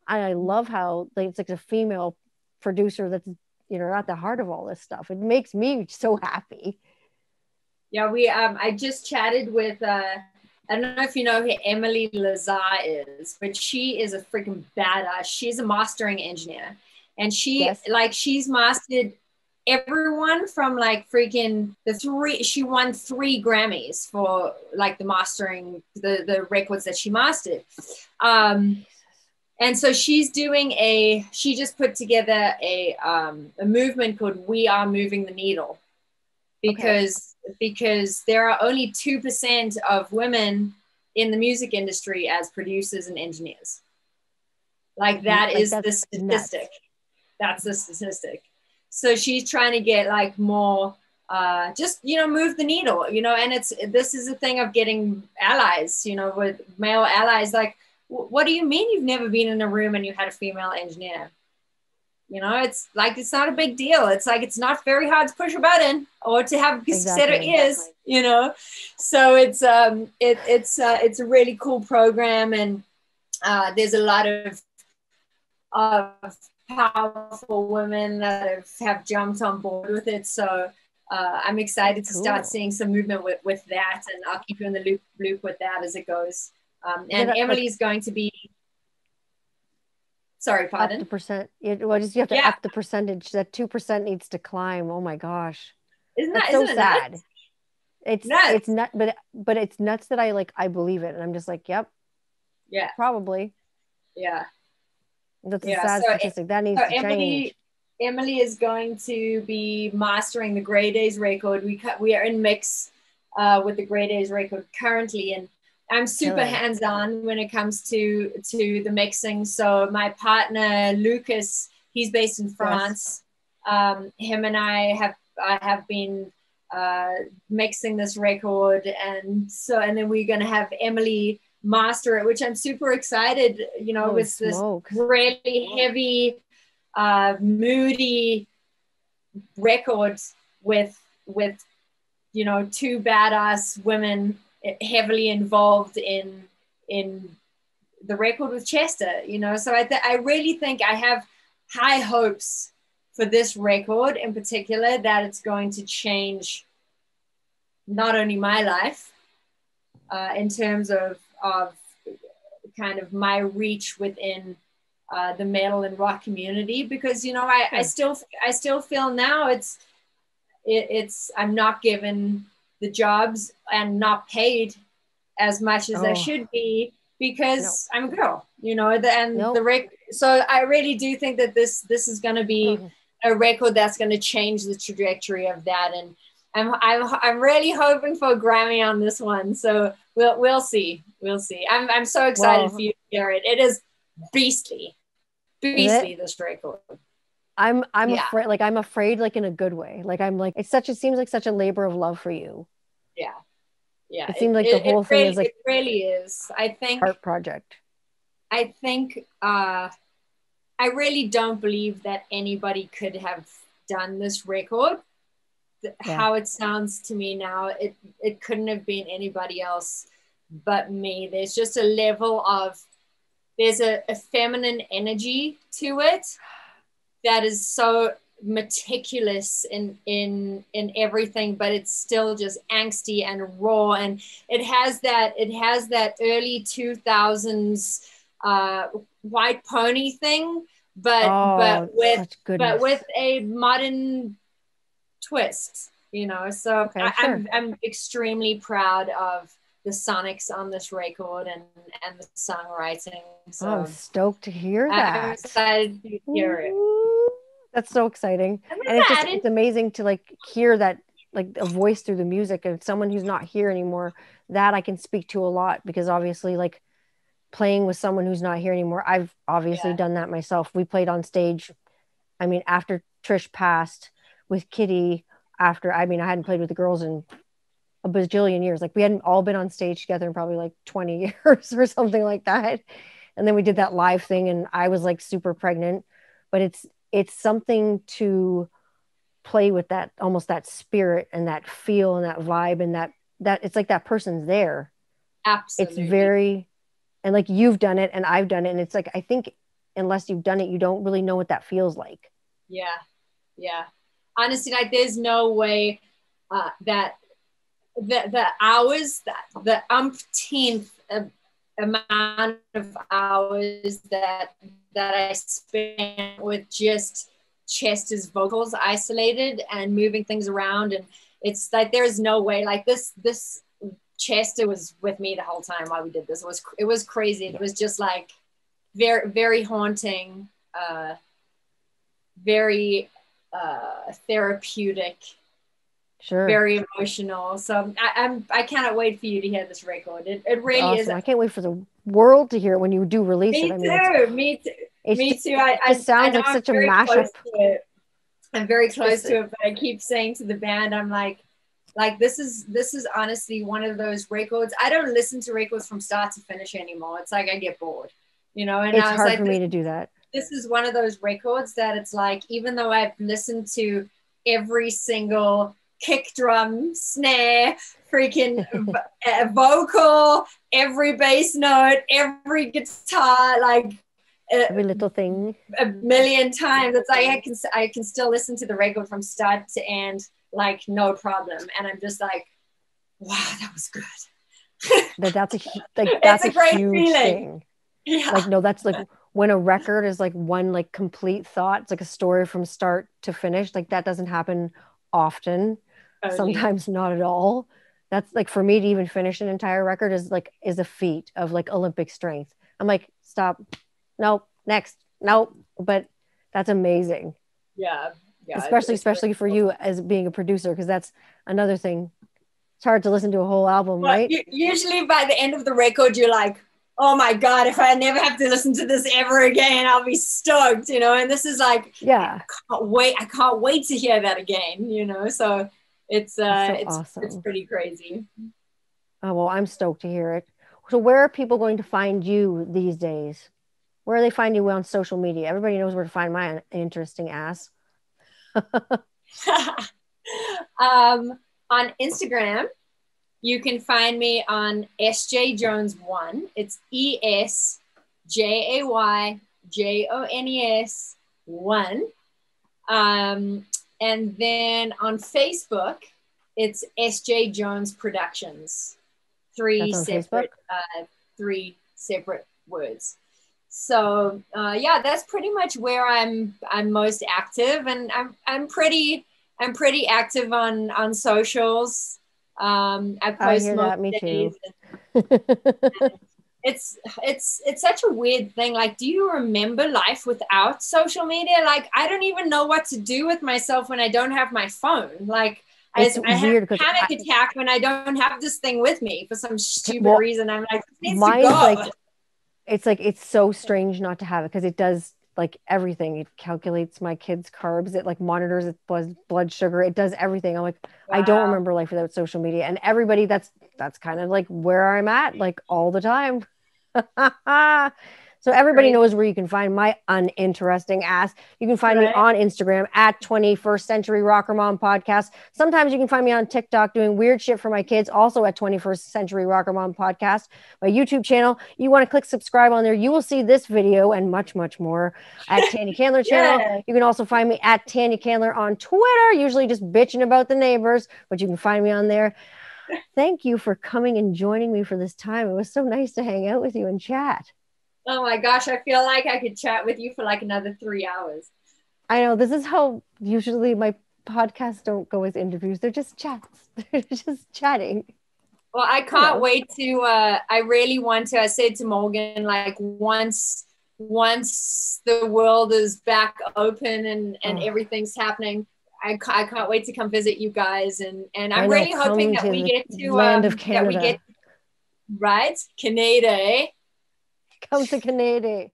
I love how like, it's like a female producer that's at the heart of all this stuff. It makes me so happy. Yeah, we I just chatted with I don't know if you know who Emily Lazar is, but she is a freaking badass. She's a mastering engineer, and Yes. she's mastered everyone from like freaking the three. She won 3 Grammys for like the mastering the records that she mastered. Um, and so she's doing she just put together a movement called We Are Moving the Needle, Okay. because there are only 2% of women in the music industry as producers and engineers. Like that Like is the that's nuts. statistic. That's the statistic. So she's trying to get like more just move the needle, and this is a thing of getting allies, with male allies. Like, what do you mean you've never been in a room and you had a female engineer? It's like it's not a big deal. It's like it's not very hard to push a button or to have a set of Exactly. ears. So it's a really cool program, and there's a lot of powerful women that have jumped on board with it. So I'm That's excited to start cool. seeing some movement with that, and I'll keep you in the loop with that as it goes. Is it And like Emily's going to be, sorry, up the pardon. percent? Well, just you have to Yeah, up the percentage. That 2% needs to climb. Oh my gosh, isn't that's that so isn't it sad. nuts? It's Nuts. not, but it's nuts that I believe it, and I'm just like, yep, Yeah, probably. yeah, That's a yeah. sad statistic. That needs to change. Emily is going to be mastering the Grey Days record. We are in mix with the Grey Days record currently, and I'm super Killer. hands on when it comes to the mixing. So my partner Lucas, he's based in Yes. France. Him and I have been mixing this record, and then we're going to have Emily master it, which I'm super excited. Holy With this smokes. really heavy, moody record with 2 badass women heavily involved in the record with Chester. So I really think I have high hopes for this record in particular that it's going to change not only my life in terms of kind of my reach within the metal and rock community, because I still feel now it's I'm not given the jobs and not paid as much as I should be because I'm a girl, so I really do think that this is going to be a record that's going to change the trajectory of that, and I'm really hoping for a Grammy on this one. So we'll see. I'm so excited for you to hear it. It is beastly, this record. I'm afraid, like I'm afraid, like in a good way. Like I'm like it seems like such a labor of love for you. Yeah. It seems like the whole thing is like it really is. I think art project. I think I really don't believe that anybody could have done this record. How it sounds to me now, it couldn't have been anybody else but me. There's just a level of there's a feminine energy to it that is so meticulous in everything, but it's still just angsty and raw, and it has that early 2000s white pony thing, but with a modern twist, so okay, I'm extremely proud of the sonics on this record and the songwriting. So I'm stoked to hear that. I'm excited to hear it. That's so exciting. And it's amazing to like hear that, like a voice through the music, and someone who's not here anymore, that I can speak to a lot, because obviously like playing with someone who's not here anymore, I've obviously done that myself. We played on stage, I mean, after Trish passed, with Kitty, I hadn't played with the girls in a bajillion years. Like we hadn't all been on stage together in probably like 20 years or something like that. And then we did that live thing, and I was like super pregnant, but it's something to play with, that almost that spirit and that feel and that vibe, and that it's like that person's there. Absolutely. It's very, and like you've done it and I've done it, and it's like, I think unless you've done it, you don't really know what that feels like. Yeah. Honestly, like there's no way that the hours, the umpteenth amount of hours that I spent with just Chester's vocals isolated and moving things around, and it's like there's no way, like this Chester was with me the whole time while we did this. It was crazy. It was just like very, very haunting, very therapeutic, very emotional. So I cannot wait for you to hear this record. It really awesome. Is. I can't wait for the world to hear it when you do release it. Me too. It sounds like such a mashup. I'm very close to it, but I keep saying to the band, I'm like this is honestly one of those records. I don't listen to records from start to finish anymore. It's like I get bored, and it's hard for me to do that. This is one of those records that it's like, even though I've listened to every single kick drum, snare, freaking vocal, every bass note, every guitar, like every little thing a million times, it's like I can still listen to the record from start to end, like no problem. And I'm just like, wow, that was good. That's a great huge feeling. Thing. Yeah. Like, no, that's like when a record is like one like complete thought. It's like a story from start to finish. Like that doesn't happen often. Totally. Sometimes not at all. That's like, for me to even finish an entire record is a feat of like Olympic strength. I'm like, stop. Nope. Next. Nope. But that's amazing. Yeah. Especially for you as being a producer, because that's another thing. It's hard to listen to a whole album, right? Usually by the end of the record, you're like, oh my God, if I never have to listen to this ever again, I'll be stoked, and this is like, yeah, I can't wait to hear that again, so it's awesome. It's pretty crazy. Oh, well, I'm stoked to hear it. So where are people going to find you these days? Where are they finding you on social media? Everybody knows where to find my interesting ass. On Instagram, you can find me on Esjay Jones 1. It's ESJAYJONES 1. And then on Facebook, it's SJ Jones Productions. That's on Facebook. Three separate words. So yeah, that's pretty much where I'm most active, and I'm pretty active on socials. I I post hear most that. Me days. too. It's such a weird thing. Like, do you remember life without social media? Like, I don't even know what to do with myself when I don't have my phone. Like, It's I have weird a because panic attack when I don't have this thing with me for some stupid well, reason. I'm like, it needs to mine's go. like it's so strange not to have it because it does like everything. It calculates my kids' carbs. It like monitors its blood sugar. It does everything. I'm like, I don't Wow. remember life without social media. And everybody, that's kind of like where I'm at, like all the time. So everybody Crazy. knows where you can find my uninteresting ass. You can find me Right. on Instagram at 21st Century Rocker Mom Podcast. Sometimes you can find me on TikTok doing weird shit for my kids, also at 21st Century Rocker Mom Podcast. My YouTube channel, you want to click subscribe on there. You will see this video and much, much more at Tanya Candler channel. Yeah. You can also find me at Tanya Candler on Twitter, usually just bitching about the neighbors, but you can find me on there. Thank you for coming and joining me for this time. It was so nice to hang out with you and chat. Oh my gosh, I feel like I could chat with you for like another 3 hours. I know this is how usually my podcasts don't go as interviews. They're just chats. They're just chatting. Well, I can't wait to I really want to. I said to Morgan, like, once the world is back open and everything's happening, I can't wait to come visit you guys, and I'm really hoping that we get to land of that we Canada. get right Canada. Come to Canada.